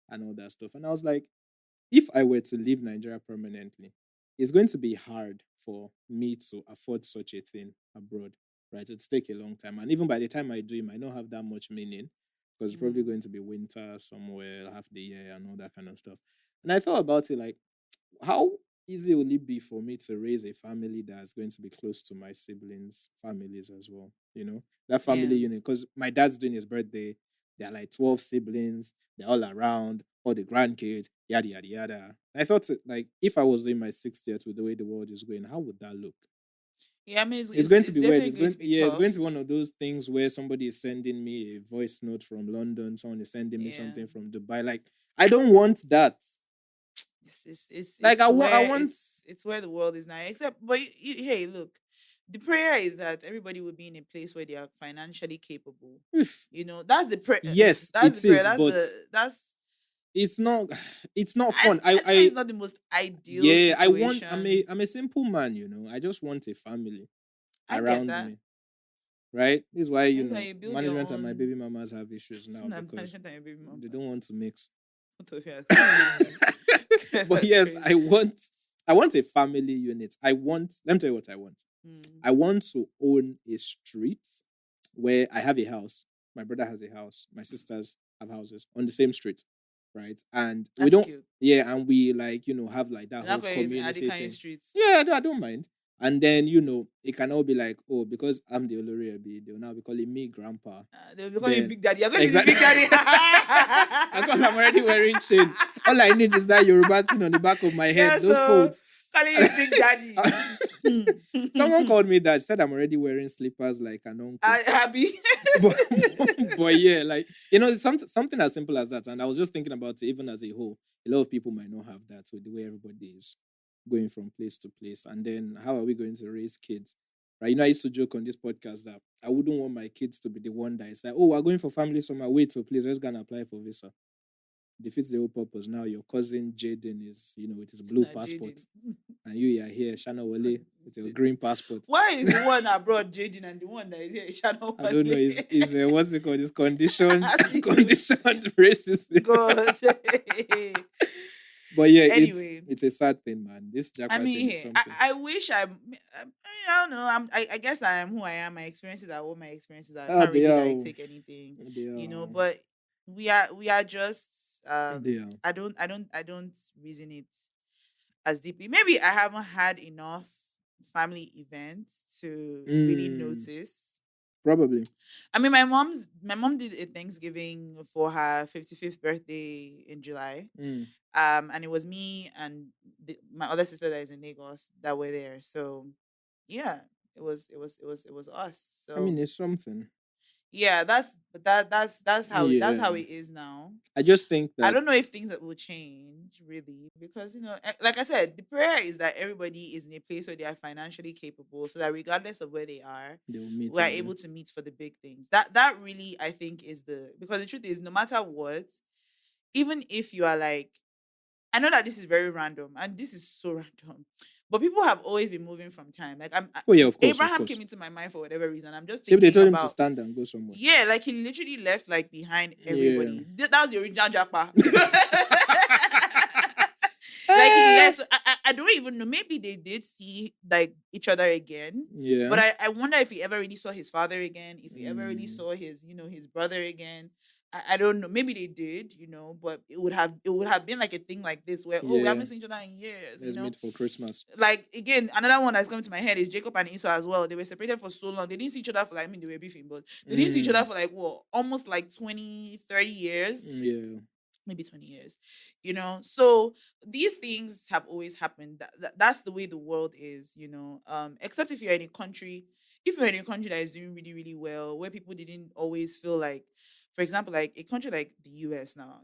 and all that stuff. And I was like, if I were to leave Nigeria permanently, it's going to be hard for me to afford such a thing abroad, right? It's take a long time. And even by the time I do, it might not have that much meaning because it's probably Mm, going to be winter somewhere, half the year, and all that kind of stuff. And I thought about it like, how easy will it be for me to raise a family that's going to be close to my siblings' families as well? That yeah. family unit. Because my dad's doing his birthday, there are like 12 siblings, they're all around, all the grandkids, yada yada yada. I thought like if I was in my 60th with the way the world is going, how would that look? Yeah. I mean, it's, It's it's going to it's be weird. definitely It's going going to be yeah, it's going to be tough. one of those things where somebody is sending me a voice note from London, someone is sending me Yeah. something from Dubai. Like, I don't want that. Like It's I where want it's where the world is now. Except, but hey, look, the prayer is that everybody will be in a place where they are financially capable. That's the prayer. yes, That's the it prayer. is, That's but that's. it's not it's not I fun. I I know I it's not the most ideal yeah, I want situation. I'm a simple man. I just want a family I get around that. me. Right? This is why, That's why you build your management and my own. baby mamas have issues It's now not because management and your baby they don't mamas. want to mix. What of you? So crazy. Guys But are yes, crazy. I want a family unit. Let me tell you what I want. Mm. I want to own a street where I have a house. My brother has a house. My sisters have houses on the same street, right? And we That's don't, cute. yeah, and we like, have like that You're not whole going to community Adikanye thing. streets. Yeah, I don't mind. And then, it can all be like, oh, because I'm the Olori, they'll now be calling me grandpa. They'll be calling you Then, Big Daddy. You're going to be the exactly. Big Daddy. And because I'm already wearing chain, all I need is that Yoruba thing on the back of my head, Yeah, those so folds. calling you Big Daddy. Someone called me that, said I'm already wearing slippers like an uncle. Happy. but, but yeah, like it's something as simple as that. And I was just thinking about it, even as a whole, a lot of people might not have that with the way everybody is going from place to place. And then how are we going to raise kids? Right? I used to joke on this podcast that I wouldn't want my kids to be the one that is like, oh, we're going for family summer. Wait, so please let's go and apply for visa. Defeats the whole purpose. Now your cousin Jaden is, with his It's blue not passport, Jaden. and you are here, Shana Wale, with your green passport. Why is the one abroad Jaden and the one that is here Shadow I don't know. Wale? Is what's it called? Is conditioned As conditioned racism. God. But yeah, Anyway, it's a sad thing, man. This I Japa thing mean, is hey, I, something. I wish I don't know. I guess I am who I am. My experiences are what my experiences are. I Ah, can't they really are. like Oh. take anything, They are. But we are just They are. I don't reason it as deeply. Maybe I haven't had enough family events to really Mm. notice. Probably. I mean, my mom did a Thanksgiving for her 55th birthday in July. Mm. And it was me and my other sister that is in Lagos that were there. So yeah, it was us. I mean, So it's something. yeah, that's how Yeah. it is now. I just think I that don't know if things that will change really because like I said, the prayer is that everybody is in a place where they are financially capable, so that regardless of where they are, they will meet we are again. able to meet for the big things. That really I think is because the truth is no matter what, even if you are like, I know that this is very random and this is so random, but people have always been moving from time. Like Oh yeah, of course, of Abraham course. came into my mind for whatever reason. I'm just See, they thinking told him to about, stand and go somewhere. yeah, like he literally left like behind Yeah. everybody. That was the original Japa. Like he left. So I don't even know. Maybe they did see like each other again. Yeah. But I wonder if he ever really saw his father again, if he ever really Mm. saw his brother again. I don't know. Maybe they did, but it would have been like a thing like this where, oh, we Yeah. haven't seen each other in years, Let's meet for Christmas. Like again, another one that's coming to my head is Jacob and Esau as well. They were separated for so long. They didn't see each other for like, I mean, they were beefing, but they didn't see each other for like what, almost like 20, 30 years. Yeah. Maybe 20 years, so these things have always happened. That's the way the world is, except if you're in a country, that is doing really, really well, where people didn't always feel like, for example, like a country like the US now,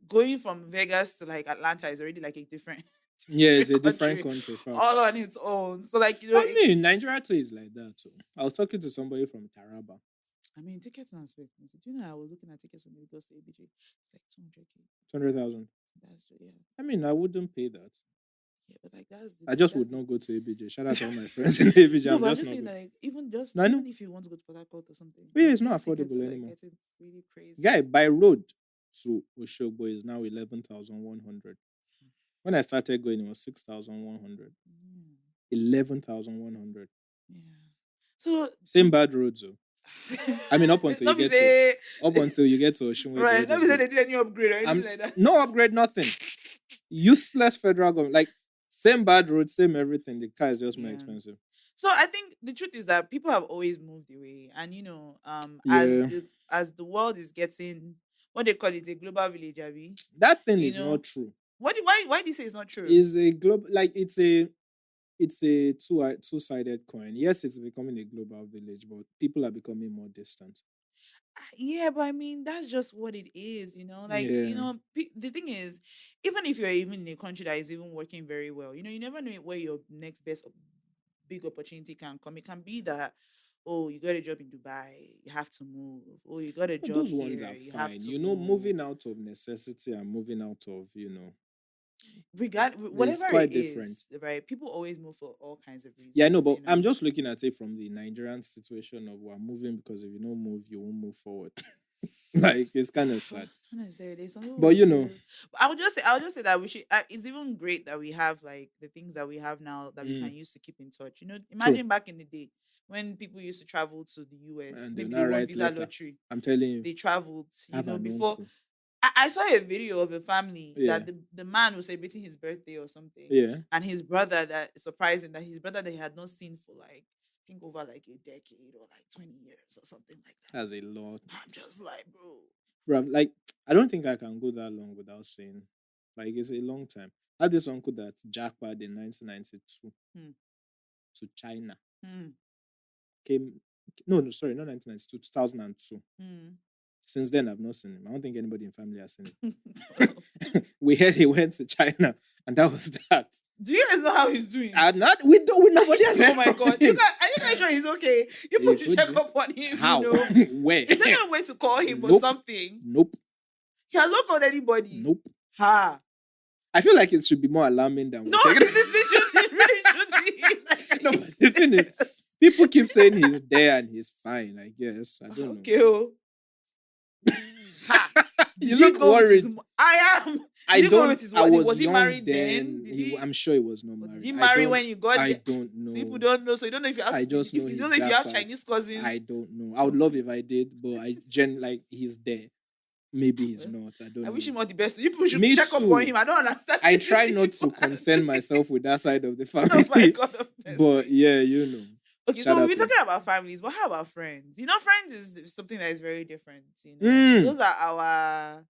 going from Vegas to like Atlanta is already like a different Yeah, it's a country different country. Fact. all on its own. So like, I mean, Nigeria too is like that too. I was talking to somebody from Taraba. I mean, tickets now are so expensive. Do you know I was looking at tickets from Lagos to ABJ? It's like 200K. 200,000. That's yeah. I mean, I wouldn't pay that. Yeah, but like that's I just would not go to ABJ. Shout out to all my friends in ABJ. No, I'm but I'm just just not saying going. that like even if you want to go to Port Harcourt or something, But yeah, it's not those tickets affordable are, like, anymore. getting really crazy. Guy, by road to Oshogbo is now 11,100. When I started going, it was 6,100. 11,100. Yeah. So Same bad roads though. I mean, up until you get to Oshunwe. Right. Not say they did any upgrade or anything like that. No upgrade, nothing. Useless federal government. Like same bad road, same everything. The car is just more expensive. So I think the truth is that people have always moved away, and as the world is getting, what they call it, a global village, Abby. That thing is not true. Why do you say it's not true? It's a global, like it's a two-sided coin. Yes, it's becoming a global village, but people are becoming more distant. Yeah, but I mean that's just what it is, the thing is, even if you're even in a country that is even working very well, you never know where your next best big opportunity can come. It can be that, oh, you got a job in Dubai, you have to move. Oh, you got a job those here, ones are you fine. have to move. Moving out of necessity and moving out of whatever quite it different. is, right? People always move for all kinds of reasons. Yeah, I know, but I'm just looking at it from the Nigerian situation of we're moving because if you don't move, you won't move forward. Like it's kind of sad. Not necessarily. But I would just say that we should. It's even great that we have like the things that we have now that we can use to keep in touch. Imagine back in the day when people used to travel to the US, and maybe they won visa lottery. I'm telling you, they traveled. Before. Uncle. I saw a video of a family that the man was celebrating his birthday or something. Yeah. And his brother, that surprising that his brother that he had not seen for like, I think over like a decade or like 20 years or something like that. That's a lot. I'm just like, bro, like I don't think I can go that long without seeing. Like it's a long time. I had this uncle that Japa in 1992 to China. Sorry, not 1992, 2002. Since then, I've not seen him. I don't think anybody in family has seen him. We heard he went to China, and that was that. Do you guys know how he's doing? We don't. Nobody has. Oh my god! Are you guys sure he's okay? You should check up on him. How? Where? Is there no way to call him or something? Nope. He has not called anybody. Nope. Ha. I feel like it should be more alarming than no. It really should be. No, but the thing is, people keep saying he's there and he's fine. I guess I don't know. You look worried. I am. I don't. Was he married then? I'm sure he was not married. Did he marry when you got there? I don't know. So people don't know. So you don't know if you ask. I just know. You don't know if you have Chinese cousins. I don't know. I would love if I did, but like he's there. Maybe he's not. I don't know. I wish him all the best. People should check up on him. I don't understand. I try not to concern myself with that side of the family. Oh my God. But yeah, Okay, Shout so out we're to him. talking about families, but how about friends? Friends is something that is very different. Those are our,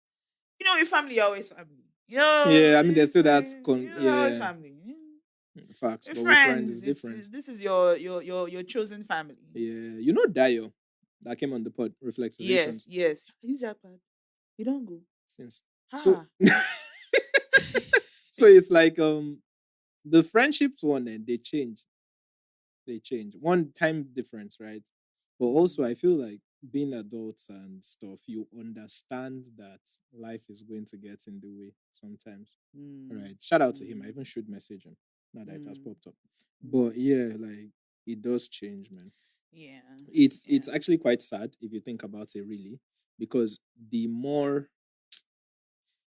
with family, always family. Yeah, I mean, there's still that. Always Yeah, family. facts. With But with friends, friends, it's different. this is your chosen family. Yeah, you know Dio that came on the pod, Yes, Reflexizations. yes. He's Japan. You don't go. Since so, Ah. so it's like the friendships one, and they change. They change. One time difference, right? But also, I feel like being adults and stuff, you understand that life is going to get in the way sometimes. Right. Shout out to him. I even should message him now that it has popped up. But yeah, like it does change, man. Yeah. It's actually quite sad if you think about it really, because the more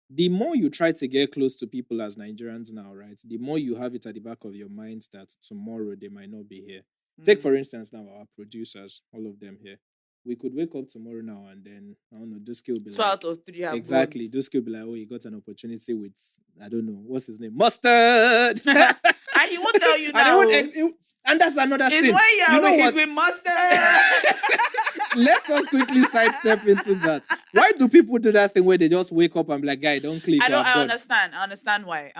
you try to get close to people as Nigerians now, right? The more you have it at the back of your mind that tomorrow they might not be here. Take for instance now our producers, all of them here. We could wake up tomorrow now and then I don't know, Duski will be 2 like out of 3 have exactly. Duski will be like, oh, he got an opportunity with I don't know what's his name, Mustard. And he won't tell you now. And that's another It's thing. when You know he's what? with Mustard. Let us quickly sidestep into that. Why do people do that thing where they just wake up and be like, guy, don't click? I understand. I understand why.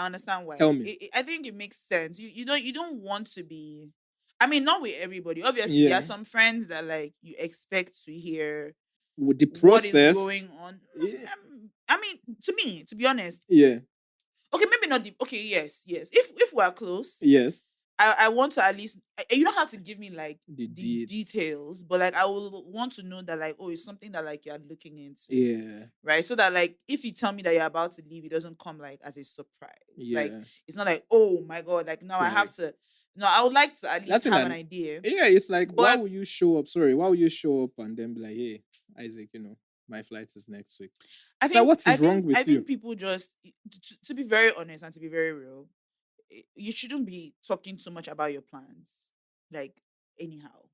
Tell me. I think it makes sense. You don't want to be. I mean, not with everybody. Obviously, there are some friends that like you expect to hear with the process what is going on. Yeah. I mean, to me, to be honest. Yeah. Okay, maybe not the. Okay, yes. If we're close, yes. I want to at least. You don't have to give me like the details, but like I will want to know that like it's something that like you're looking into. Yeah. Right. So that like if you tell me that you're about to leave, it doesn't come like as a surprise. Yeah. Like it's not like, oh my god, like now I have to. No, I would like to at least have an idea. Yeah, it's like why would you show up? Sorry, why would you show up and then be like, hey, Isaac, my flight is next week. I think what is wrong with you? I think people just to be very honest and to be very real, you shouldn't be talking too much about your plans, like anyhow.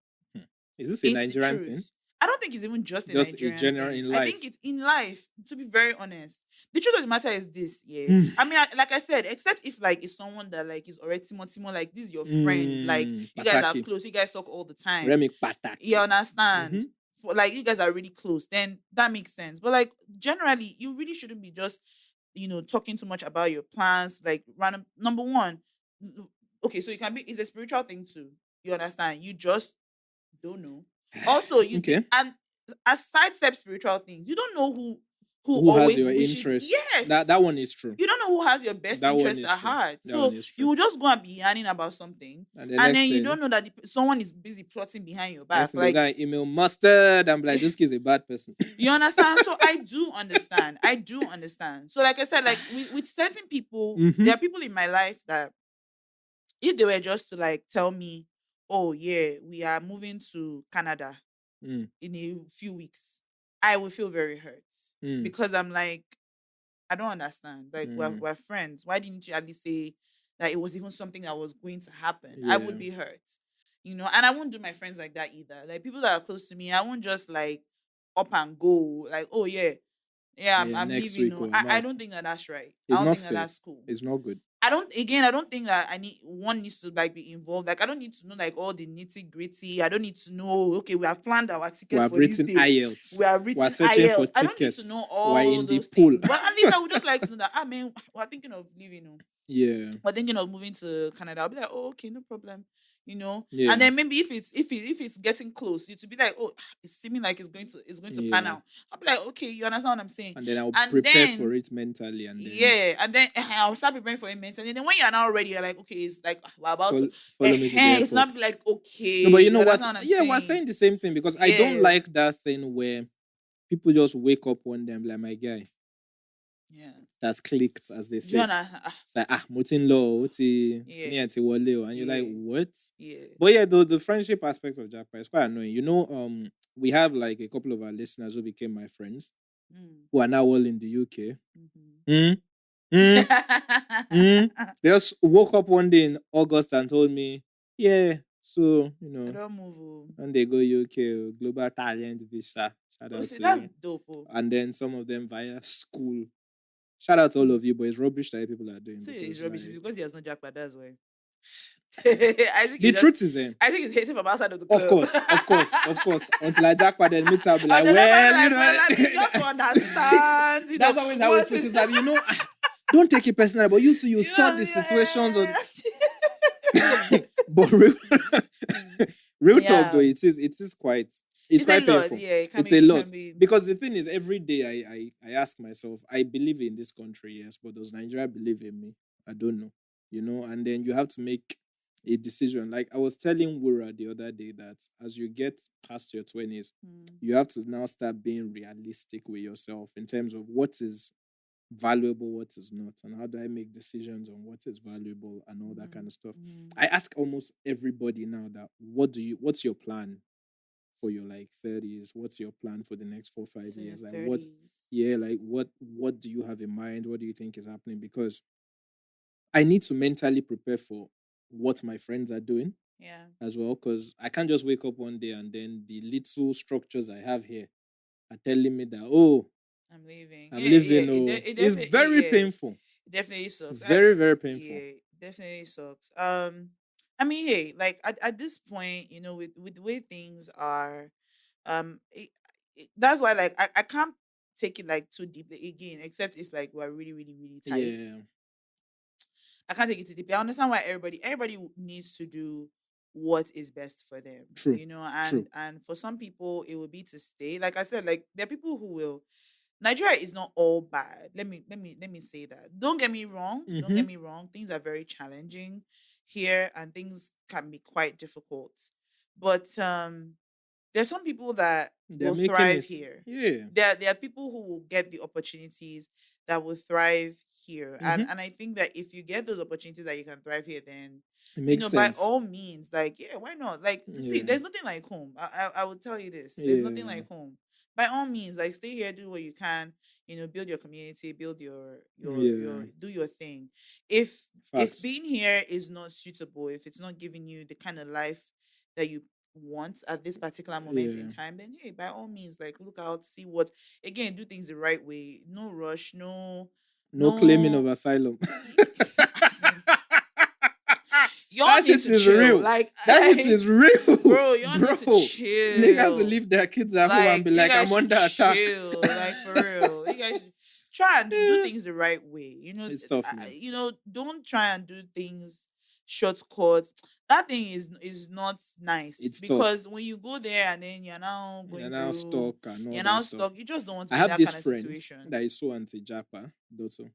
Is this a Nigerian thing? I don't think it's even just a Nigerian general thing. In life. I think it's in life. To be very honest, the truth of the matter is this. Yeah, I mean, like I said, except if like it's someone that like is already Timo, like this is your friend, like you guys are close, you guys talk all the time. You understand? For like you guys are really close, then that makes sense. But like generally, you really shouldn't be just talking too much about your plans, like random. Number one, okay, so it's a spiritual thing too. You understand? You just don't know. Also, you think, and aside step spiritual things, you don't know who always has your interest. Yes, that one is true. You don't know who has your best interest at heart. So you will just go and be yarning about something, and then you don't know that someone is busy plotting behind your back. Like the guy email Mustard and be like, this kid's a bad person. You understand? So I do understand. So like I said, like with certain people, there are people in my life that if they were just to like tell me, oh yeah, we are moving to Canada in a few weeks, I will feel very hurt because I'm like, I don't understand. Like we're friends. Why didn't you at least say that it was even something that was going to happen? Yeah. I would be hurt, and I won't do my friends like that either. Like people that are close to me, I won't just like up and go like, oh yeah, I'm leaving. I don't think that's right. I don't think that's cool. It's not good. I don't think that one needs to like be involved. Like I don't need to know like all the nitty gritty. I don't need to know, okay, we have planned our tickets for this day. IELTS. We have written We're searching for IELTS. I don't need to know all we're in those the pool. things. But at least I would just like to know that, man, we're thinking of leaving. Yeah. We're thinking of moving to Canada. I'll be like, oh, okay, no problem. Yeah. And then maybe if it's getting close, you to be like, oh, it's seeming like it's going to pan out. I'll be like, okay, you understand what I'm saying? And then I'll prepare for it mentally, and then and then I'll start preparing for it mentally. And then when you're now ready, you're like, okay, it's like we're about to follow me to the airport. It's not like okay. No, but you know what? Yeah, we're saying the same thing because I don't like that thing where people just wake up one day and be like, my guy. Yeah. That's clicked, as they say. It's like, Mutin Law, and you're like, what? Yeah. But yeah, the friendship aspect of Japa is quite annoying. We have like a couple of our listeners who became my friends, who are now all in the UK. They just woke up one day in August and told me, yeah, so, I don't move. And they go UK, Global Talent Visa. Shout out to that's you. Dope. And then some of them via school. Shout out to all of you, but it's rubbish that people are doing. So it's rubbish because he has no Japa, that's why. I think The it's just. truth is, I think it's hating from outside of the of club. course, of course, of course. Until I jackpot, then meets, I'll be like, Until that well, person you like, know, well, I mean, you have to understand, that's always how it's what she's is like, don't take it personal, but you saw the situations on. yeah. But real, real talk though, Yeah. it is quite, it's It's a quite lot. painful. Yeah, it can It's be. a It lot can be. because the thing is, every day I ask myself, I believe in this country, yes, but does Nigeria believe in me? I don't know, and then you have to make a decision. Like I was telling Wura the other day that as you get past your 20s, Mm, you have to now start being realistic with yourself in terms of what is valuable, what is not, and how do I make decisions on what is valuable and all that mm, kind of stuff. mm. I ask almost everybody now that what's your plan for your like 30s? What's your plan for the next 4 5 So your years? Like what, 30s. yeah, like what do you have in mind? What do you think is happening? Because I need to mentally prepare for what my friends are doing Yeah. as well. Because I can't just wake up one day and then the little structures I have here are telling me that, oh, I'm leaving. I'm Yeah, yeah. leaving. It, Oh, it it's definitely, very yeah, painful. it definitely sucks. Very, very painful. Yeah, definitely sucks. I mean, hey, like at this point, with the way things are, that's why like I can't take it like too deeply again, except if like we're really, really, really tight. Yeah. I can't take it too deeply. I understand why everybody needs to do what is best for them, True. and True. for some people it will be to stay. Like I said, like there are people who will. Nigeria is not all bad. Let me say that. Don't get me wrong. Don't Mm-hmm. get me wrong. Things are very challenging here, and things can be quite difficult. But there's some people that They're will making thrive it. here. Yeah. There are people who will get the opportunities that will thrive here. And Mm-hmm. and I think that if you get those opportunities that you can thrive here, then It makes by sense. all means, like, yeah, why not? Like, see, Yeah. there's nothing like home. I will tell you this. There's nothing Yeah. like home. By all means, like stay here, do what you can, build your community, build your Yeah. do your thing. If Facts. being here is not suitable, if it's not giving you the kind of life that you want at this particular moment in Yeah. time, then hey, by all means, like look out, see what, again, do things the right way. No rush, no, No claiming of no. asylum. As in, y'all That need shit to is chill. real. Like, That shit is real. bro, y'all need to Bro. Niggas chill. leave their kids at home and Like, be you like, guys I'm should under attack. chill. Like, for real. You guys should try and do Eh, things the right way. it's tough, man. Don't try and do things shortcuts. That thing is not nice, It's tough. because when you go there and then you're now You're going now through, stuck and all you're that now stuff. stuck. You just don't want to I be in have that this kind of friend situation. that is so anti Japa, Doto.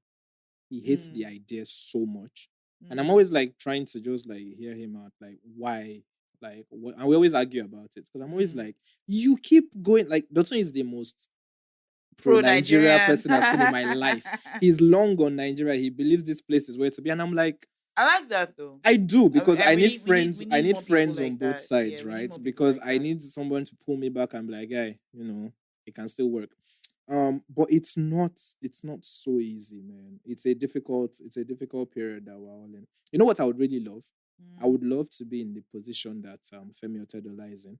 He hates the Mm, idea so much. And I'm mm, always like trying to just like hear him out, like why, like what, and we always argue about it because I'm always mm. like, you keep going. Like Dotun is the most pro Pro Nigeria Nigerian. person I've seen in my life. He's long on Nigeria. He believes this place is where to be, and I'm like, I like that though. I do because And I we need need we need friends. we I need need more people friends on like both that. Yeah, sides, we need right? more people Because like I that. need someone to pull me back and be like, guy, it can still work. But it's not so easy, man. It's a difficult period that we're all in. You know what I would really love? I Mm, would love to be in the position that Femi Otedola is in,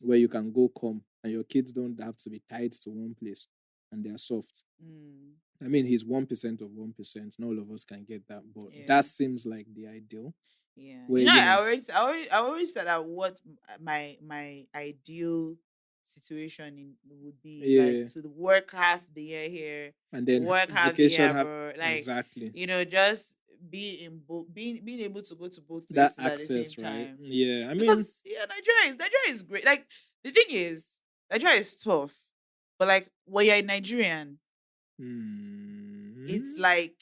where you can go come and your kids don't have to be tied to one place and they're soft. mm, I mean, he's 1% of 1%. Not all of us can get that, but yeah. that seems like the ideal. Yeah, Where I always said that what my ideal situation would be like, yeah, to work half the year here, and then work half the year vacation have abroad, like, exactly just being able to go to both that places at the same access, right? time. Yeah, I mean, Because yeah, Nigeria is great. Like the thing is, Nigeria is tough, but like when you're a Nigerian, it's mm, like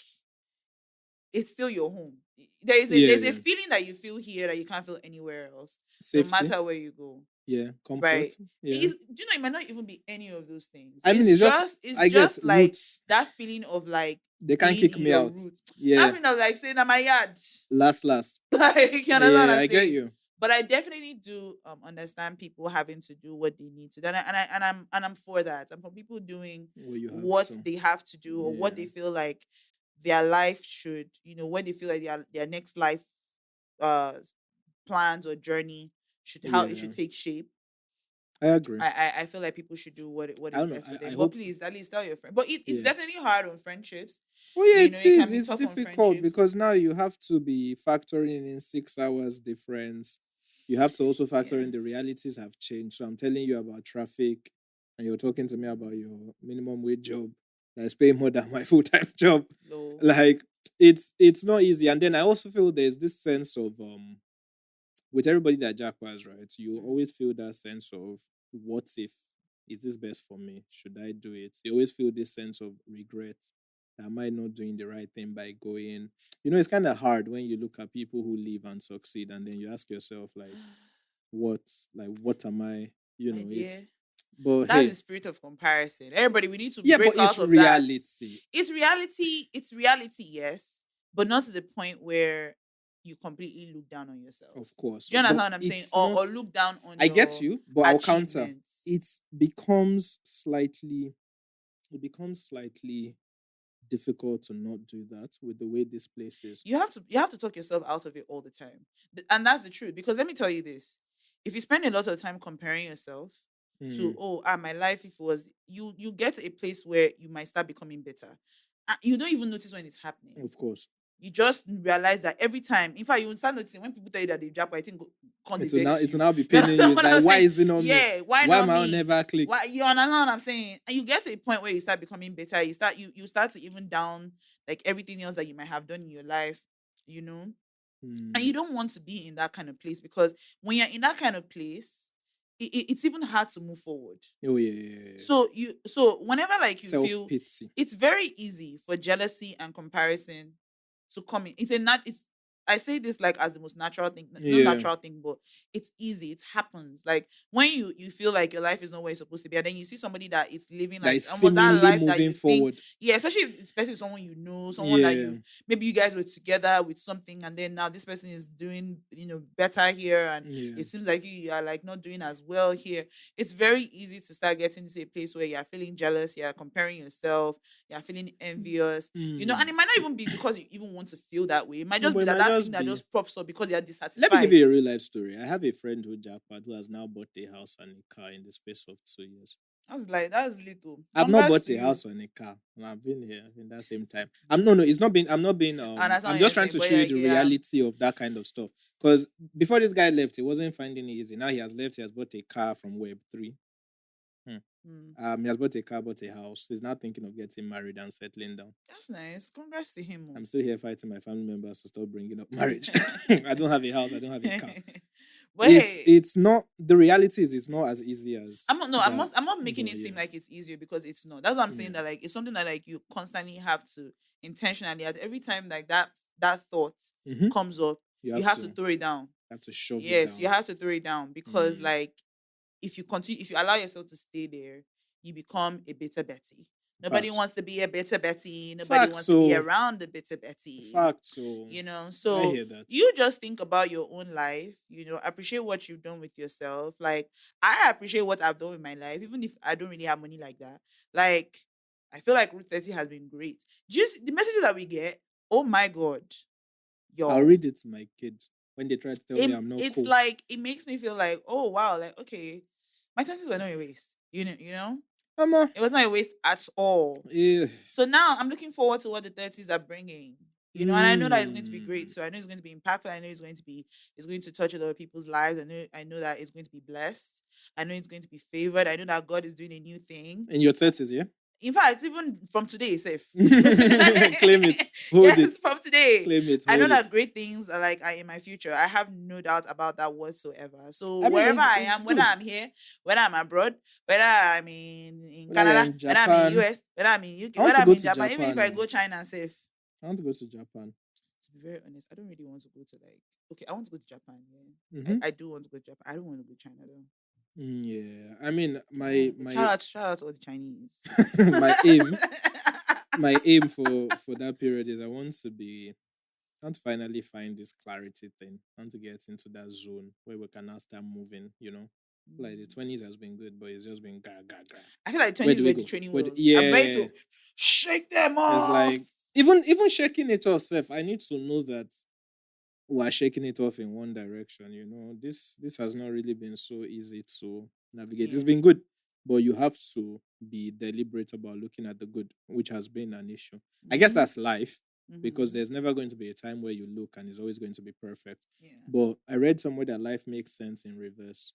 it's still your home. There's a yeah, feeling that you feel here that you can't feel anywhere else, no safety, matter where you go. yeah, comfort, Right. yeah. Do you know it might not even be any of those things. I mean, It's it's just just it's I get just like roots. that feeling of like They can't being kick in me your out. roots. That Yeah, feeling of like saying, I'm my yard. last. Like, you understand what Yeah, I'm I get saying? you. But I definitely do understand people having to do what they need to do. And I'm for that. I'm for people doing Well, you have what to. they have to do, or what Yeah, they feel like their life should, what they feel like their next life uh plans or journey should, how it yeah. should take shape. I agree. I feel like people should do what I is don't know. best for I them. But hope. please, at least tell your friend. But it's Yeah. definitely hard on friendships. Oh yeah, You know, it it is. can be It's tough on difficult friendships. because now you have to be factoring in 6 hours difference. You have to also factor Yeah. in the realities have changed. So I'm telling you about traffic, and you're talking to me about your minimum wage job that's paying more than my full time job. Low. Like it's not easy. And then I also feel there's this sense of with everybody that Japa right, you Mm. always feel that sense of what if, is this best for me? Should I do it? You always feel this sense of regret. Am I not doing the right thing by going? It's kind of hard when you look at people who live and succeed, and then you ask yourself, what, what am I? My It's, dear. but That's the hey, spirit of comparison. Everybody, we need to yeah, but break it's out of that. reality, It's reality, yes, but not to the point where you completely look down on yourself. of course, Do you understand but what I'm saying? it's Or not. look down on I get your you, but I'll counter. achievements. It becomes slightly difficult to not do that with the way this place is. You have to talk yourself out of it all the time. And that's the truth. Because let me tell you this. If you spend a lot of time comparing yourself to, Mm, my life, if it was you get to a place where you might start becoming better. You don't even notice when it's happening. of course. You just realize that every time, in fact, you will start noticing when people tell you that they drop, I think, can't they It will now vex it will you. now be You paining you. understand It's what like, I'm why saying? is it not me? Yeah, why Why not am I me? never click? Why, you understand what I'm saying? And you get to a point where you start becoming better. You start to even down like everything else that you might have done in your life, you know? And Mm. you don't want to be in that kind of place, because when you're in that kind of place, it's even hard to move forward. Oh yeah, yeah, yeah. So whenever like you Self feel, pity. it's very easy for jealousy and comparison to come in. It's I say this like as the most natural thing, no Yeah, natural thing, but it's easy. It happens. Like when you feel like your life is not where it's supposed to be, and then you see somebody that is living that like is almost that seemingly life that moving you think, forward. yeah, especially if it's especially someone you know, someone that Yeah, you've maybe you guys were together with something, and then now this person is doing better here, and yeah. it seems like you are like not doing as well here. It's very easy to start getting to a place where you're feeling jealous, you're comparing yourself, you're feeling envious, and Mm. it might not even be because you even want to feel that way. It might No, just but be it that might that thing just that be. just pops up because you're Let me give dissatisfied. you a real life story. I have a friend who jackpot who has now bought a house and a car in the space of 2 years. That's little. I've not Congrats bought to a you. house or a car, and I've been here in that same time. I'm no, no. It's not been. I'm not being. I understand I'm what just you're trying saying, to but show you yeah, the yeah. reality of that kind of stuff. Because before this guy left, he wasn't finding it easy. Now he has left. He has bought a car from Web3. Hmm. Mm. He has bought a car, bought a house. He's now thinking of getting married and settling down. That's nice. Congrats to him. I'm still here fighting my family members to stop bringing up marriage. I don't have a house. I don't have a car. But hey, It's not, the reality is it's not as easy as I'm not no, that. I'm not making But it seem yeah, like it's easier, because it's not. That's what I'm saying, yeah, that like it's something that like you constantly have to intentionally, at every time like that thought hmm, comes up, you you have have to to throw it down. shove it Yes, you down. have to throw it down, because Mm. like if you allow yourself to stay there, you become a bitter Betty. Nobody Facts. wants to be a bitter Betty. Nobody Facts. wants to be So around the bitter Betty. facts. So I So hear that. you just think about your own life, appreciate what you've done with yourself. Like I appreciate what I've done with my life, even if I don't really have money like that. Like I feel like Route 30 has been great. Just the messages that we get, oh my god, I'll y'all. read it to my kids when they try to tell me I'm not It's cool. like it makes me feel like, oh wow, like okay, my 20s were not a waste. Mama, It was not a waste at all. yeah. So now I'm looking forward to what the 30s are bringing. And I know that it's going to be great. Mm. So I know it's going to be impactful. I know it's going to touch a lot of people's lives. I know that it's going to be blessed. I know it's going to be favored. I know that God is doing a new thing. In your 30s, yeah? In fact, even from today, safe. Claim it. Hold it. Yes, from today. Claim it. I know Hold it. that great things are in my future. I have no doubt about that whatsoever. So I mean, wherever I it's am, whether good. I'm here, whether I'm abroad, whether I'm in Whether you're Canada, in whether I'm in Japan, US, whether I'm in I UK, want whether to I'm go in to Japan, even if Japan. I Oh. go China and safe. I want to go to Japan. To be very honest, I don't really want to go to like okay, I want to go to Japan, yeah. Mm-hmm. I do want to go to Japan. I don't want to go to China though. Yeah, I mean, I don't my want to go. my Shout out to all the Chinese. my aim, my aim for that period is I want to finally find this clarity thing. I want to get into that zone where we can now start moving. Like the Mm. 20s has been good, but it's just been gra gra gra. I feel like Where 20s do we were the go? training Where wheels. I'm ready yeah, to shake them it's off. like even shaking it off, self. I need to know that we're shaking it off in one direction. This has not really been so easy to navigate. It's Yeah. been good, but you have to be deliberate about looking at the good, which has been an issue. I guess Mm-hmm. that's life because Mm-hmm. there's never going to be a time where you look and it's always going to be perfect. Yeah. But I read somewhere that life makes sense in reverse.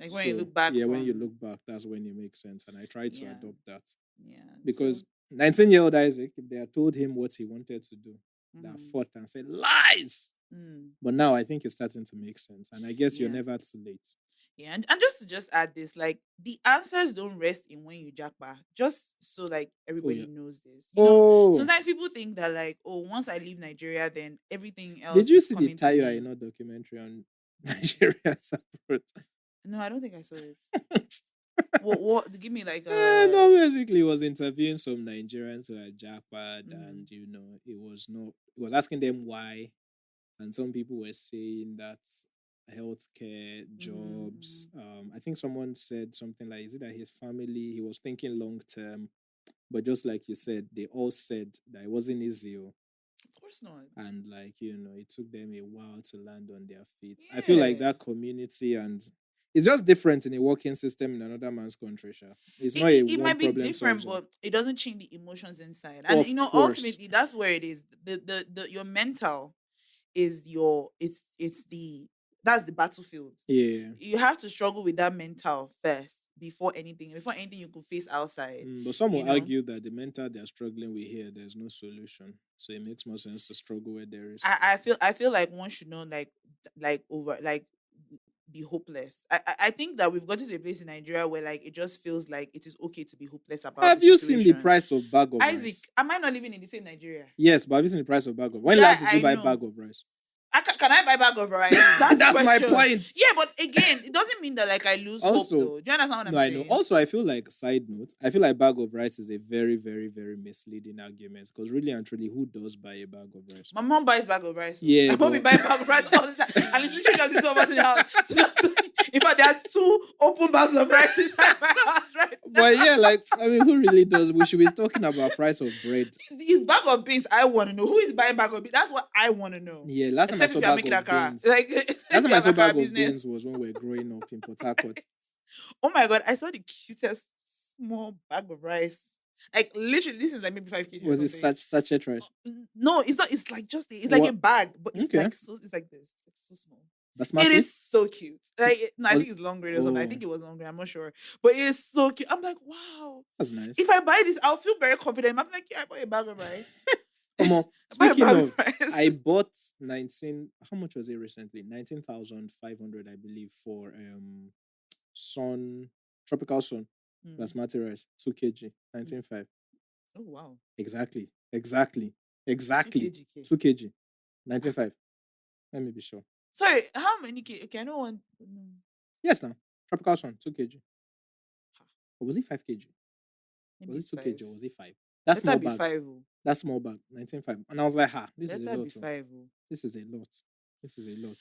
Like when you So look back yeah, when you from, look back, that's when it makes sense. And I try to yeah. adopt that Yeah. So because 19-year-old Isaac, if they had told him what he wanted to do, that mm-hmm. fought and said lies. But now I think it's starting to make sense. And I guess you're Yeah. never too late. Yeah, and just to just add this, like the answers don't rest in when you japa. Just so like Oh yeah. everybody knows this. Oh, Sometimes people think that like, oh, once I leave Nigeria, then everything did else you is see the coming to Tayo me. Aino documentary on Nigeria's approach? No, I don't think I saw it. What give me like No, basically, he was interviewing some Nigerians who are Japa, and it was asking them why, and some people were saying that healthcare, jobs. I think someone said something like, "Is it that his family? He was thinking long term." But just like you said, they all said that it wasn't easy. of course not. And like, it took them a while to land on their feet. I feel like Yeah. that community and it's just different in a working system in another man's country. Sha. It's It, not a it, it one might be problem different, solves all. but it doesn't change the emotions inside. And Of course. ultimately that's where it is. The your mental is your it's the that's the battlefield. Yeah. You have to struggle with that mental first before anything you could face outside. But some You will know, argue that the mental they're struggling with here, there's no solution. So it makes more sense to struggle where there is. I feel like one should not over like be hopeless. I think that we've gotten to a place in Nigeria where like it just feels like it is okay to be hopeless about the Have you seen the situation. price of bag of rice? Isaac, am I not living in the same Nigeria? Yes, but have you seen the price of bag of when Guy, last did you I buy know. bag of rice? Can I buy bag of rice? That's the That's my question. point. Yeah, but again, it doesn't mean that like I lose hope Also, though. Do you understand what I'm no, I know. saying? Also, I feel like side note, I feel like bag of rice is a very, very, very misleading argument because really and truly, who does buy a bag of rice? My mom buys bag of rice. Yeah, My mom be but buying bag of rice all the time. And it's literally just this over in the house. In fact, there are two open bags of rice inside my house right now. but yeah, like I mean, who really does? We should be talking about price of bread. It's bag of beans. I want to know who is buying bag of beans. That's what I want to know. Yeah, last time I Except saw if you are bag making of akara, beans. like Last time I saw bag of business. beans was when we were growing up in Port Harcourt. Oh my god, I saw the cutest small bag of rice. Like literally, this is like maybe 5 kg or Was it something. sachet rice? No, it's not. It's like it's like a What? bag, but it's Okay. like so. It's like this. It's like so small. Basmati? It is so cute. Like no, I Was- think it's long grain or something. I Oh. think it was long grain. I'm not sure, but it is so cute. I'm like, wow. That's nice. If I buy this, I'll feel very confident. I'm like, yeah, I bought a bag of rice. Come on. I bought a Speaking bag of, rice. I bought 19. How much was it recently? 19,500, I believe, for sun tropical sun Mm. basmati rice, 2 kg, 19.5. Oh wow, Exactly. 2 kg. 2 kg, 19.5. Let me be sure. Sorry, how many kg? Okay, I don't want. Yes, now tropical sun, 2 kg. Ha. Or was it 5 kg? Maybe Was it's it 2 kg 5. or was it 5? That Let small that be bag. 5. Oh. That small bag, 19.5. And I was like, this Let is a that lot. be Oh. 5. Oh. This is a lot. This is a lot.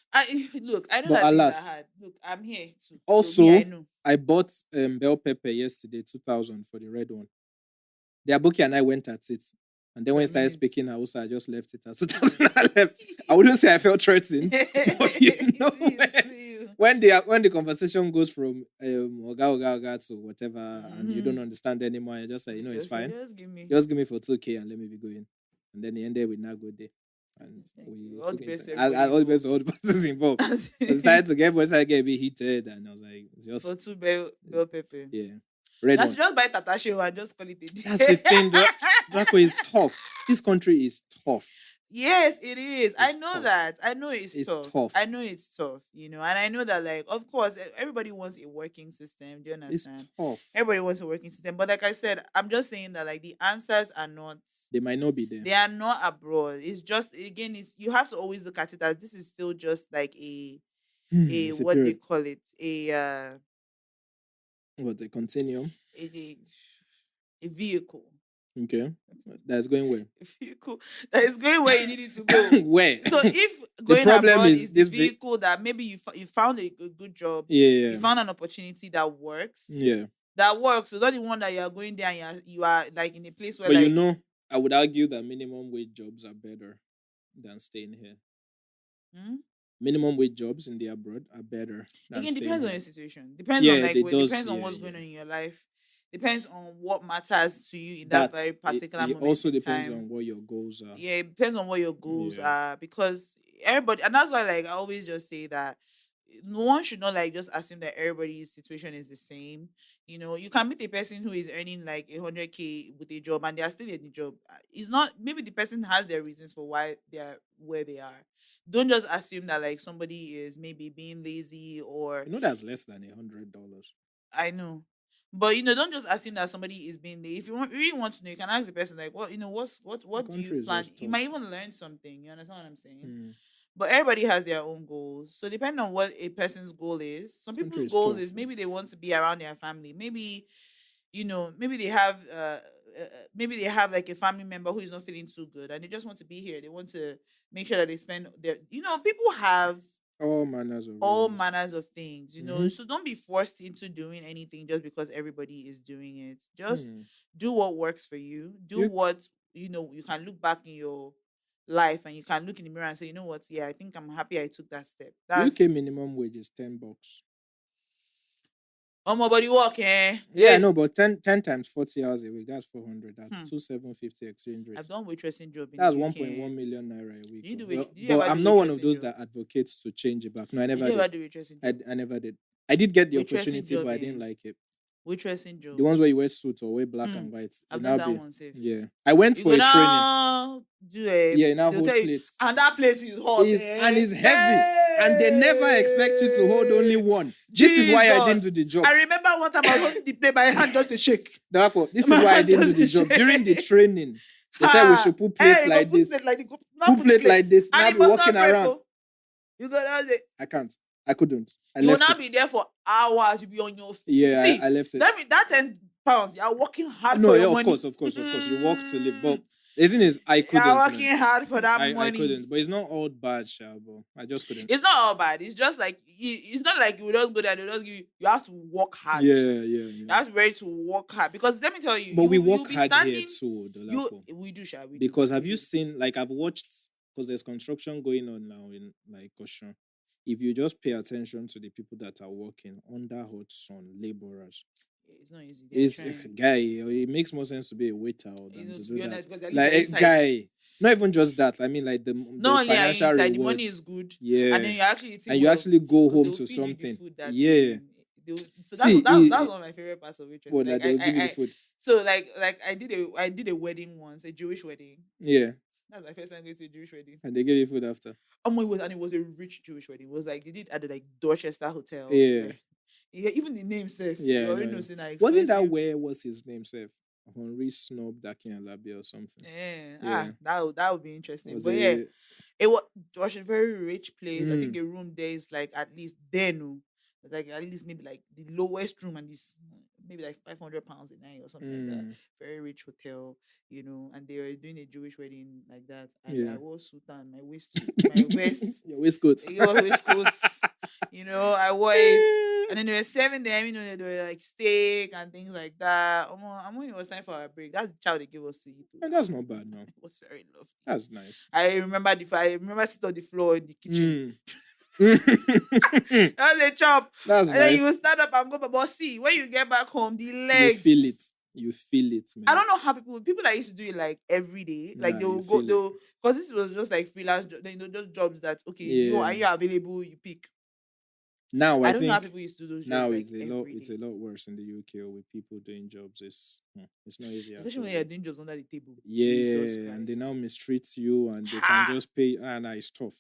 Look, I know But that things are alas, hard. Look, I'm here too. also, so me, I know. I bought bell pepper yesterday, 2,000 for the red one. The Abuki and I went at it. And then For when a he started minute. speaking Hausa, I just left it at 2,000. I left. I wouldn't say I felt threatened. But when the conversation goes from oga to whatever and you don't understand anymore, I just say, it's Okay, fine. Just give me. Give me for 2K and let me be going. And then he ended with not good day. And Thank we you. All took the best it. to everybody All the best to all the parties involved. I decided to get a bit heated and I was like, it's just for 2 bell pepper. yeah. Red I one. should just buy tatashe and just call it a day. That's the thing. Draco is tough. This country is tough. Yes, it is. I It's know tough. that. I know it's It's tough. tough. I know it's tough, and I know that, like, of course, everybody wants a working system. Do you It's understand? tough. Everybody wants a working system. But like I said, I'm just saying that, like, the answers are not, They might not be there. they are not abroad. It's just, again, you have to always look at it as this is still just like It's a what they period. call it, a continuum? a vehicle. Okay. That's going where? A vehicle that is going where you need it to go. Where? So if going problem abroad is is the this vehicle that maybe you found a good job, Yeah. you found an opportunity that works. Yeah. That works. So not the one that you are going there and you are like in a place where, But like, I would argue that minimum wage jobs are better than staying here. Hmm? minimum wage jobs in the abroad are better than Again, staying depends on your here. situation. Depends on Yeah, like they what does. depends on Yeah, what's yeah. going on in your life. Depends on what matters to you in that That very it, particular it moment also in depends time. on what your goals are. Yeah, it depends on what your goals Yeah. are, because everybody, and that's why like I always just say that no one should not like just assume that everybody's situation is the same. You know, you can meet a person who is earning like 100K with a job and they are still in the job. It's not, maybe the person has their reasons for why they are where they are. Don't just assume that like somebody is maybe being lazy or That's less than $100. I know. But don't just assume that somebody is being there. If you really want to know, you can ask the person like, "What The what do you country is plan?" just You tough. might even learn something. You understand what I'm saying? Hmm. But everybody has their own goals. So depending on what a person's goal is, some Country people's is goals tough. is Oh. maybe they want to be around their family. Maybe maybe they have maybe they have like a family member who is not feeling too good and they just want to be here. They want to make sure that they spend their people have All manners of all reasons. manners of things, Mm-hmm. so don't be forced into doing anything just because everybody is doing it. Just Hmm. do what works for you. Do You what you can look back in your life and you can look in the mirror and say, you know what, yeah, I think I'm happy I took that step. UK That's minimum wage is $10. my body work, eh? Yeah, I Hey. know, but ten times 40 hours a week, that's 400. That's Hmm. 2,750 exchange I've rate. done waitressing job in the That's UK. 1.1 million naira a week. Did you Oh. do Well, did you but ever I'm do not one of waitressing those job? that advocates to change it back. No, I Did never you ever did. do waitressing I, job? I never did. I did get the Waitressing opportunity, job but I didn't in like it. waitressing The job. ones where you wear suit or wear black Hmm. and white, I've it done now that be, one safe. yeah. I went You for go a training. now do a Yeah, now they'll tell hold you, plates. and that plate is hot, Is and eh? is heavy, and they never expect you to hold only Hey! one. This is why I didn't do Jesus. the job. I remember one time I was holding the plate by hand just to shake. Darko, this My is why I hand didn't do just the to job. During the shake. training, they said we Ha! should put plates Hey, you go like put this. plate like this. Not Put put the plate plate. like this. And Now it be must not walking break. around. Oh. You go now say I can't. I couldn't. I you will left now it. be there for hours. You'll be on your Yeah, see. I left it. That mean that £10, you're working hard No, for yeah, your of money. course, of course, of course. You walk to live. But the thing is, I You're couldn't, man. working hard for that I money. couldn't. But it's not all bad, Sha, but I just couldn't. It's not all bad. It's just like it's not like you just go there. They just give you. You have to work hard. Yeah, yeah, You yeah. have to be ready to work hard because let me tell you, But we you'll work be hard here standing. too, You Dolapo. we do, Sha, we do, Because have we you do. seen, like, I've watched, because there's construction going on now in like Oshun. If you just pay attention to the people that are working under hot sun, laborers, Yeah, it's not easy. They are it's trying. guy. It makes more sense to be a waiter than to To do be that. honest, because at least Like you're inside. guy, not even just that. I mean, like the Not only are you financial inside, the money reward. is good, and then Yeah, you're actually and eating you well actually go because they home will to feed you the something. food that Yeah. so See, that's one of my favorite parts of waitressing. well, Like like they will give you the I food. so like I did a wedding once, a Jewish wedding. Yeah, That's my first time going to a Jewish wedding. and they give you food after. It was a rich Jewish wedding. It was like they did at the like Dorchester Hotel. Yeah, Like yeah, even the name self, you yeah, I know, already I know know. saying that Wasn't that expensive. where was his name, Seth? Henri Snob Dakin Alabi or something. Yeah, Yeah, that would be interesting. was But yeah, a it was a very rich place. I think mm, a room there is like at least then, it's like at least maybe like the lowest room and this maybe like £500 a night or something like that. mm, Very rich hotel, and they were doing a Jewish wedding like that. And yeah. I wore suit and my my vest, Your waistcoat. it was waistcoats. I wore it. And then they were serving them, they were like steak and things like that. I'm when it was time for our break. That's the chow they gave us to eat. And that's not bad, no. It was very lovely. That's nice. I remember sitting on the floor in the kitchen. Mm. That was a chop. That's And then you nice. will stand up and go, but see, when you get back home, the You feel legs. it. You feel it, I man. don't know how people that used to do it like every day, like Nah, they you will go, feel it. because this was just like freelance, just jobs that okay, are Yeah. you available? You pick. Now I I don't know how think people used to do those jobs now like it's a lot every it's day, a lot worse in the UK with people doing jobs. It's not easy at especially when you're all. doing jobs under the table. Jesus Yeah, and they now Christ, mistreat you and they can ha! just pay and it's tough.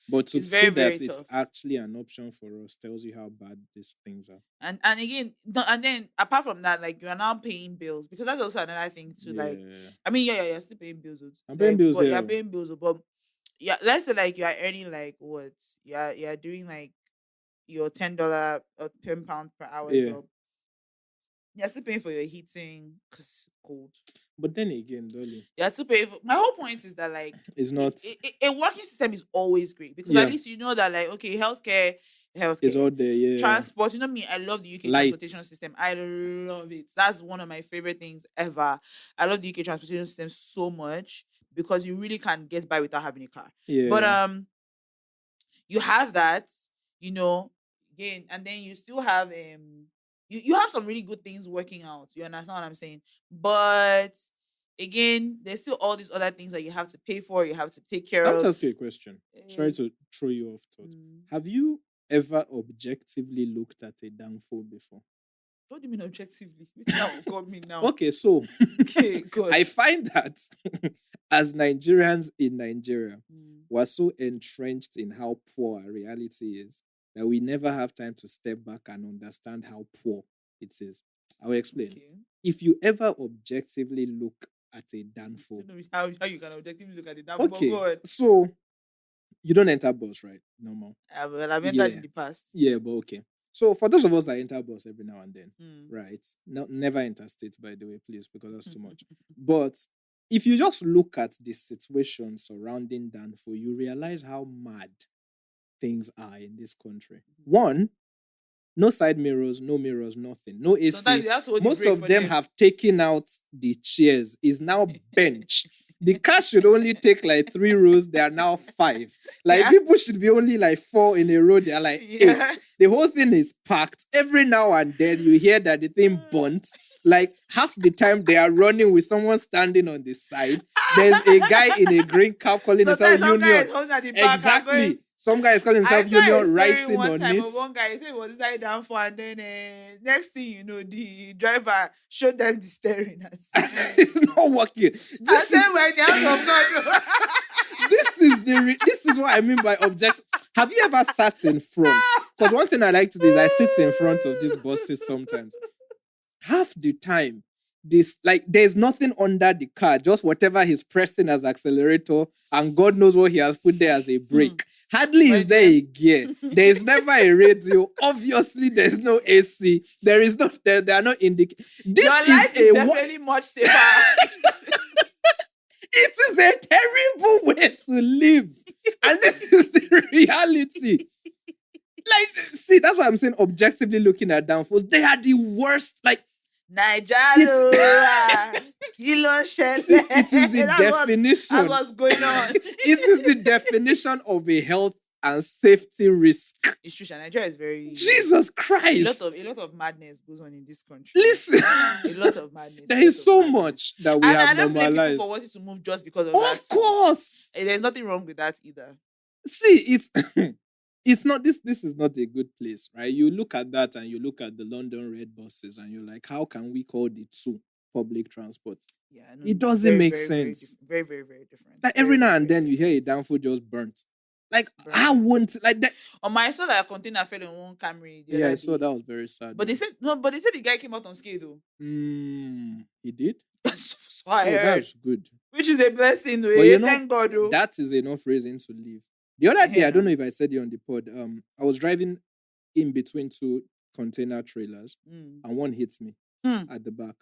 But to It's very see very that it's tough. actually an option for us tells you how bad these things are. And again, and then apart from that, like you are now paying bills because that's also another thing too. Like, Yeah. I mean, yeah, you're still paying bills, I'm paying like, bills but you're here. paying bills, but yeah, let's say like you are earning like what, you're doing like your $10 or £10 per hour Yeah. job. You're still paying for your heating because cold. But then again, Dolly, You're still paying for. My whole point is that like it's not a working system is always great because at yeah, least you know that like okay, it's healthcare, all there, yeah. transport. You know me, I love the UK Lights. transportation system. I love it. That's one of my favorite things ever. I love the UK transportation system so much because you really can get by without having a car. But Yeah. You have that, you know, again, and then you still have you have some really good things working out. You understand what I'm saying? But again, there's still all these other things that you have to pay for, you have to take care I want to of. ask you a question. Sorry Eh, to throw you off thought. mm, Have you ever objectively looked at a downfall before? what do you mean objectively? Which now will call me now? Okay, so Okay, good. I find that as Nigerians in Nigeria, Mm, we're so entrenched in how poor our reality is that we never have time to step back and understand how poor it is. I will explain. okay. If you ever objectively look at a downfall, Don't know how you can objectively look at it now, but okay, God. so you don't enter bus, right? Normal. Well, I've entered in Yeah. the past. Yeah, but okay. So for those of us that enter bus every now and then, Mm. right? Never interstate, by the way, please, because that's too much. But if you just look at the situation surrounding Danfo, you realize how mad things are in this country. One, no side mirrors, nothing. No Sometimes AC. you have to hold the Most brake of for them them. have taken out the chairs. Is now bench. The car should only take like 3 rows. They are now 5. Like Yeah. people should be only like 4 in a row. They are like Yeah. 8. The whole thing is packed. Every now and then you hear that the thing burnt. Like half the time they are running with someone standing on the side. There's a guy in a green cap calling himself Sometimes some guy Union. is holding at the back and Exactly. going. Some guy is calling I himself saw a Union, story writing one on time it. of one guy. He said he was inside down for, and then next thing you know, the driver showed them the steering. And said, It's not working. I said, "We're in the hands of God." This is what I mean by objects. Have you ever sat in front? Because one thing I like to do is I sit in front of these buses sometimes. Half the time, this like there's nothing under the car, just whatever he's pressing as accelerator, and God knows what he has put there as a brake. Hardly My is there a gear. There is never a radio. Obviously, there's no AC. There is no there are no indicators. Your life is definitely much safer. It is a terrible way to live. And this is the reality. Like, see, that's why I'm saying objectively looking at downfalls. They are the worst. Like, Nigeria, kilo see, it is the definition. That's what's going on. It is the definition of a health and safety risk. It's true, Nigeria is very Jesus Christ. a lot of madness goes on in this country. Listen, a lot of madness. There is so much that we have I don't blame people normalized. for wanting to move just because of that. Of course. There's nothing wrong with that either. See, it's not this is not a good place, right? You look at that and you look at the London red buses and you're like, how can we call the two public transport? Yeah, it doesn't make sense. Very, very, very different. Like every now and then you hear a downfall just burnt. Like I won't like that. On my, I saw that a container fell in one Camry. Yeah, I saw that was very sad. But they said no. But they said the guy came out unscathed though. He did. That's so I heard. That's good. Which is a blessing, though. But Thank God, though. That is enough reason to leave. The other day, I don't know if I said it on the pod. I was driving in between 2 container trailers, and one hits me at the back.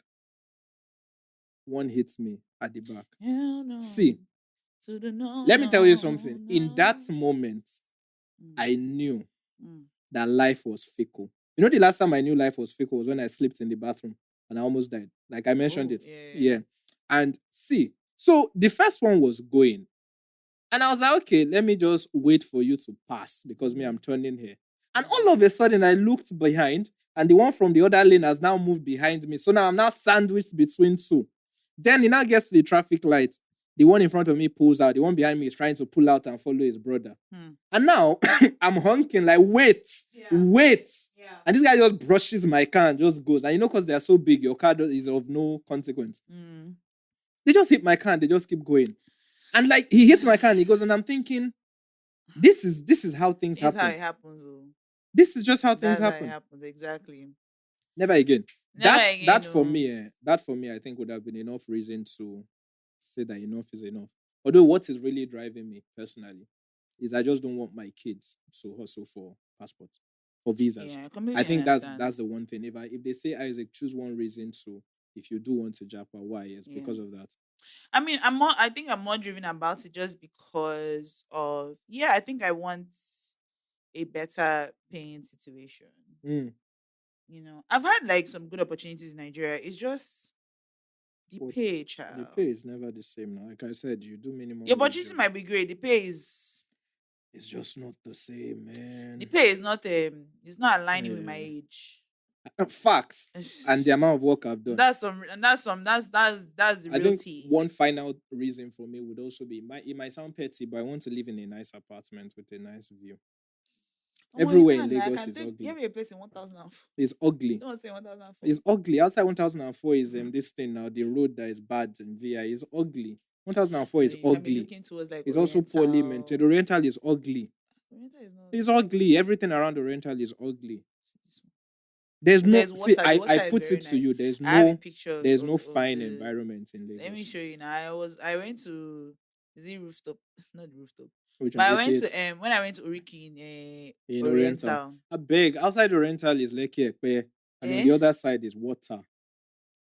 One hits me at the back. See, let me tell you something. In that moment, I knew that life was fickle. You know, the last time I knew life was fickle was when I slept in the bathroom and I almost died. Like I mentioned it. Yeah. And see, so the first one was going. And I was like, okay, let me just wait for you to pass because me, I'm turning here. And all of a sudden, I looked behind and the one from the other lane has now moved behind me. So now I'm now sandwiched between 2. Then he now gets to the traffic light. The one in front of me pulls out. The one behind me is trying to pull out and follow his brother. And now I'm honking like, wait. Yeah. And this guy just brushes my car and just goes. And you know, because they're so big, your car is of no consequence. They just hit my car and they just keep going. And like he hits my car and he goes, and I'm thinking, this is how things happen. This is how it happens. This is just how things happen. How it happens, exactly. Never again. That for me, I think would have been enough reason to say that enough is enough. Although what is really driving me personally is I just don't want my kids to hustle for passports, for visas. Yeah, I think that's the one thing. If they say, Isaac, choose one reason to, if you do want to Japa, why? It's because of that. I mean, I think I'm more driven about it just because of I think I want a better paying situation. You know, I've had like some good opportunities in Nigeria. It's just the pay, child. The pay is never the same now. Like I said, you do minimum. Your opportunity might be great. The pay is It's just not the same, The man. pay is not it's not aligning with my Yeah. age. Facts. And the amount of work I've done. That's the I real think tea. one final reason for me would also be it might sound petty, but I want to live in a nice apartment with a nice view. Oh, you Everywhere in can. I Lagos can is take give ugly. me a place in 1004. It's ugly. Don't say 1004. It's ugly. Outside 1004 is this thing now. The road that is bad in VI is ugly. 1004 No, is you can be ugly. looking towards like It's also poorly maintained. Oriental. Oriental is ugly. Oriental is not. It's ugly. Everything around Oriental is ugly. See this one. There's But no there's see. water. The I water is put very it to nice. you. I have a picture There's no of fine the. environment in Let me Lagos. show you now. I went to, is it rooftop? It's not the rooftop. Which But one? I went 88 to when I went to Uriki in in Oriental. Oriental. I beg. Outside Oriental is Lekki Ekpe, and on Eh? the other side is water.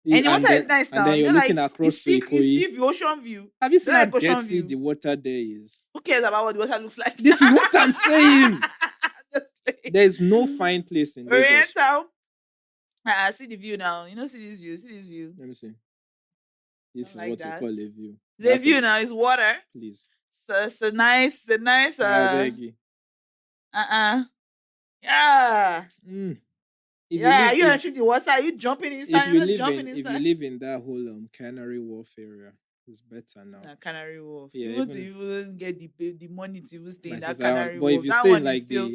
And the water And is then nice and now. then You you're know, looking like across to you Ikoyi. see the ocean view. Have you You seen know, how like ocean dirty view. the water there is? Who cares about what the water looks like? This is what I'm saying. Just play. There's no fine place in Lagos. Oriental. See the view now. You know, see this view. See this view. Let me see. Don't This is like what you that. call a view. The view now is water. Please. So it's a nice I beg you. Yeah. If you Yeah, live are you if, entering the water? Are you jumping if inside? you You're not live jumping in if you inside. live in that whole Canary Wharf area, it's better now. Canary Wharf. Yeah, Even to even get the money to even stay my in that sister, Canary but if Wharf. you That stay in one is like still.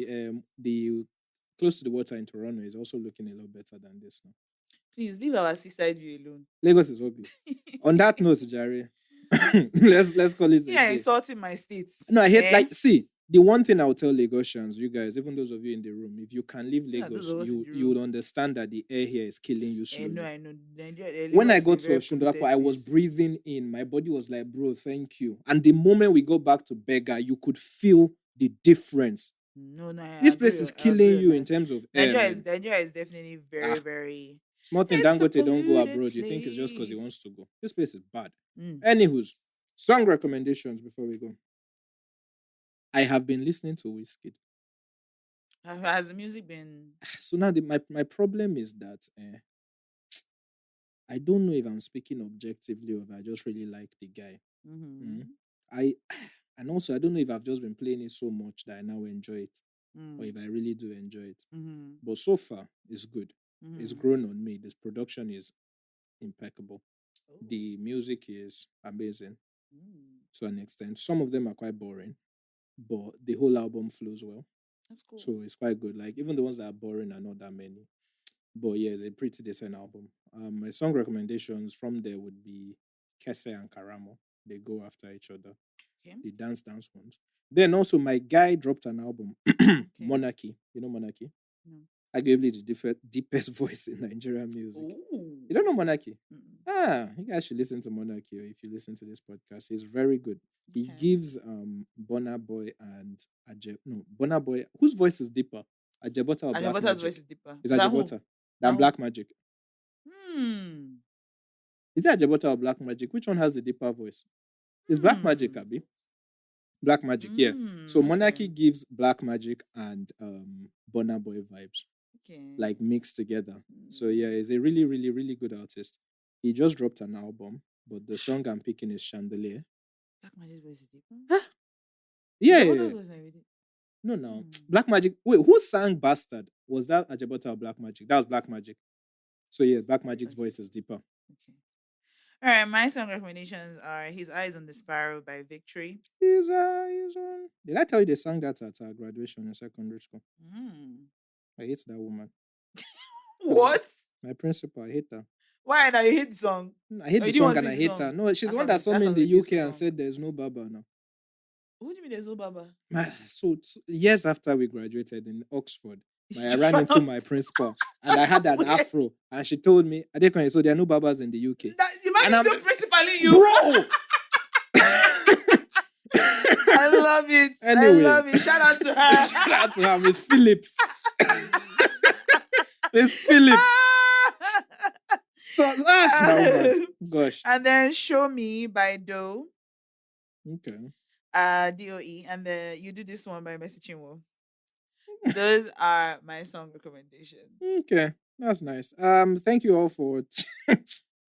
the close to the water in Toronto, is also looking a lot better than this now. Please leave our seaside view alone. Lagos is ugly. On that note, Jerry, let's call it a Yeah, day. insulting my states. No, I hate see the one thing I'll tell Lagosians, you guys, even those of you in the room, if you can leave Yeah, those Lagos, of us in the you would room. understand that the air here is killing you I slowly. know. When I Lagos is a got to very Oshundapo, polluted I was place. breathing in. My body was like, bro, thank you. And the moment we got back to Bega, you could feel the difference. No, This place is killing you in terms of air. Nigeria is definitely very, very. Small thing, It's a Dangote don't go abroad. polluted You think it's just because he wants place. to go. This place is bad. Mm. Anywho's, song recommendations before we go. I have been listening to Whiskey. Has the music been? So now my problem is that I don't know if I'm speaking objectively or if I just really like the guy. Mm-hmm. And also I don't know if I've just been playing it so much that I now enjoy it, or Mm. if I really do enjoy it. Mm-hmm. But so far, it's good. It's Mm-hmm. grown on me. This production is impeccable. Oh. The music is amazing Mm. to an extent. Some of them are quite boring, but the whole album flows well. That's cool. So it's quite good. Like even the ones that are boring are not that many. But yeah, it's a pretty decent album. My song recommendations from there would be Kese and Karamo. They go after each other. Okay. The dance ones. Then also my guy dropped an album, Okay. Monarchy. You know Monarchy? No. Arguably the deepest voice in Nigerian music. Ooh. You don't know Monarchy? Mm-mm. You guys should listen to Monarchy, or if you listen to this podcast. He's very good. He Okay. gives Burna Boy and Burna Boy, whose voice is deeper? Ajebota or Black Ajebota's Magic? voice is deeper. Is Than who? Ajebota than who? Black Magic? Hmm. Is it Ajebota or Black Magic? Which one has the deeper voice? It's Black Magic, Abi. Black Magic, yeah. So Monarchy gives Black Magic and Burna Boy vibes, like mixed together. So yeah, he's a really, really, really good artist. He just dropped an album, but the song I'm picking is Chandelier. Black Magic's voice is deeper. Huh? Yeah. Ajebota's voice might be deep. No. Black Magic. Wait, who sang Bastard? Was that Ajebota or Black Magic? That was Black Magic. So yeah, Black Magic's voice is deeper. Okay. All right, my song recommendations are His Eyes on the Sparrow by Victory. His eyes on. Did I tell you they sang that at our graduation in secondary school? I hate that woman. What? My principal, I hate her. Why now you hate the song? I hate the song and I hate her. No, she's the one that saw me in the UK and said there's no Baba now. What do you mean there's no Baba? So years after we graduated in Oxford, I ran into my principal and I had an afro and she told me, Adekone, so there are no Babas in the UK. Imagine still principally you. Bro! I love it. Anyway. I love it. Shout out to her. Shout out to her, Miss Phillips. Miss Phillips. So, no, gosh. And then Show Me by Doe. Okay. DOE. And then you do this one by Messi Chinwo. Those are my song recommendations. Okay. That's nice. Thank you all for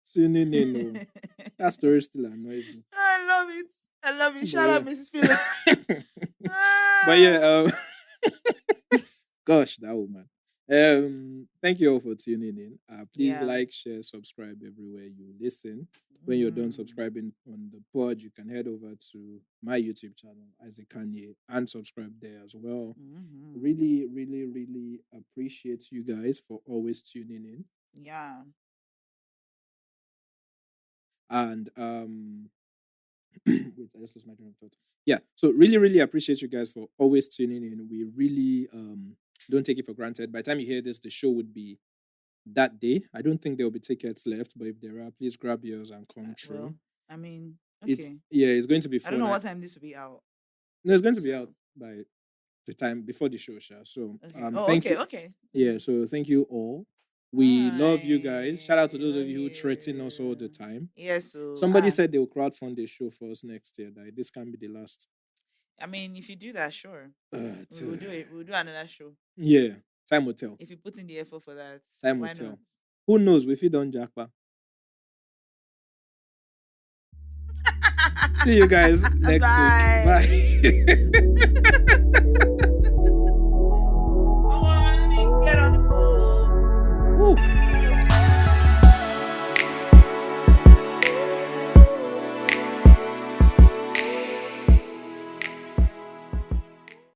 tuning in. That story still annoys me. I love it. Shout out Mrs. Phillips. But yeah, gosh, that woman. Thank you all for tuning in. Please Yeah. like, share, subscribe everywhere you listen. When you're done Mhm. subscribing on the pod, you can head over to my YouTube channel, Isaac Kanye, and subscribe there as well. Mhm. Really, really, really appreciate you guys for always tuning in. Yeah. And wait, I just lost my train of thought. Yeah, so really, really appreciate you guys for always tuning in. We really don't take it for granted. By the time you hear this, the show would be that day. I don't think there will be tickets left, but if there are, please grab yours and come through. Well, I mean, It's okay. it's going to be I don't fun. know what time this will be out. No, it's going to be out So, by the time before the show, Sha. So okay. Oh, thank okay, you. okay. Yeah, so thank you all. We love you guys. Shout out to I those of love you who threaten us all the you. time. Yes, so Somebody said they will crowdfund the show for us next year. That this can be the last. I mean, if you do that, sure. We will T- do it. We'll do another show. yeah, time will tell. If you put in the effort for that, Time will why not? tell. Who knows if you don't Japa? See you guys next week. Bye. Bye.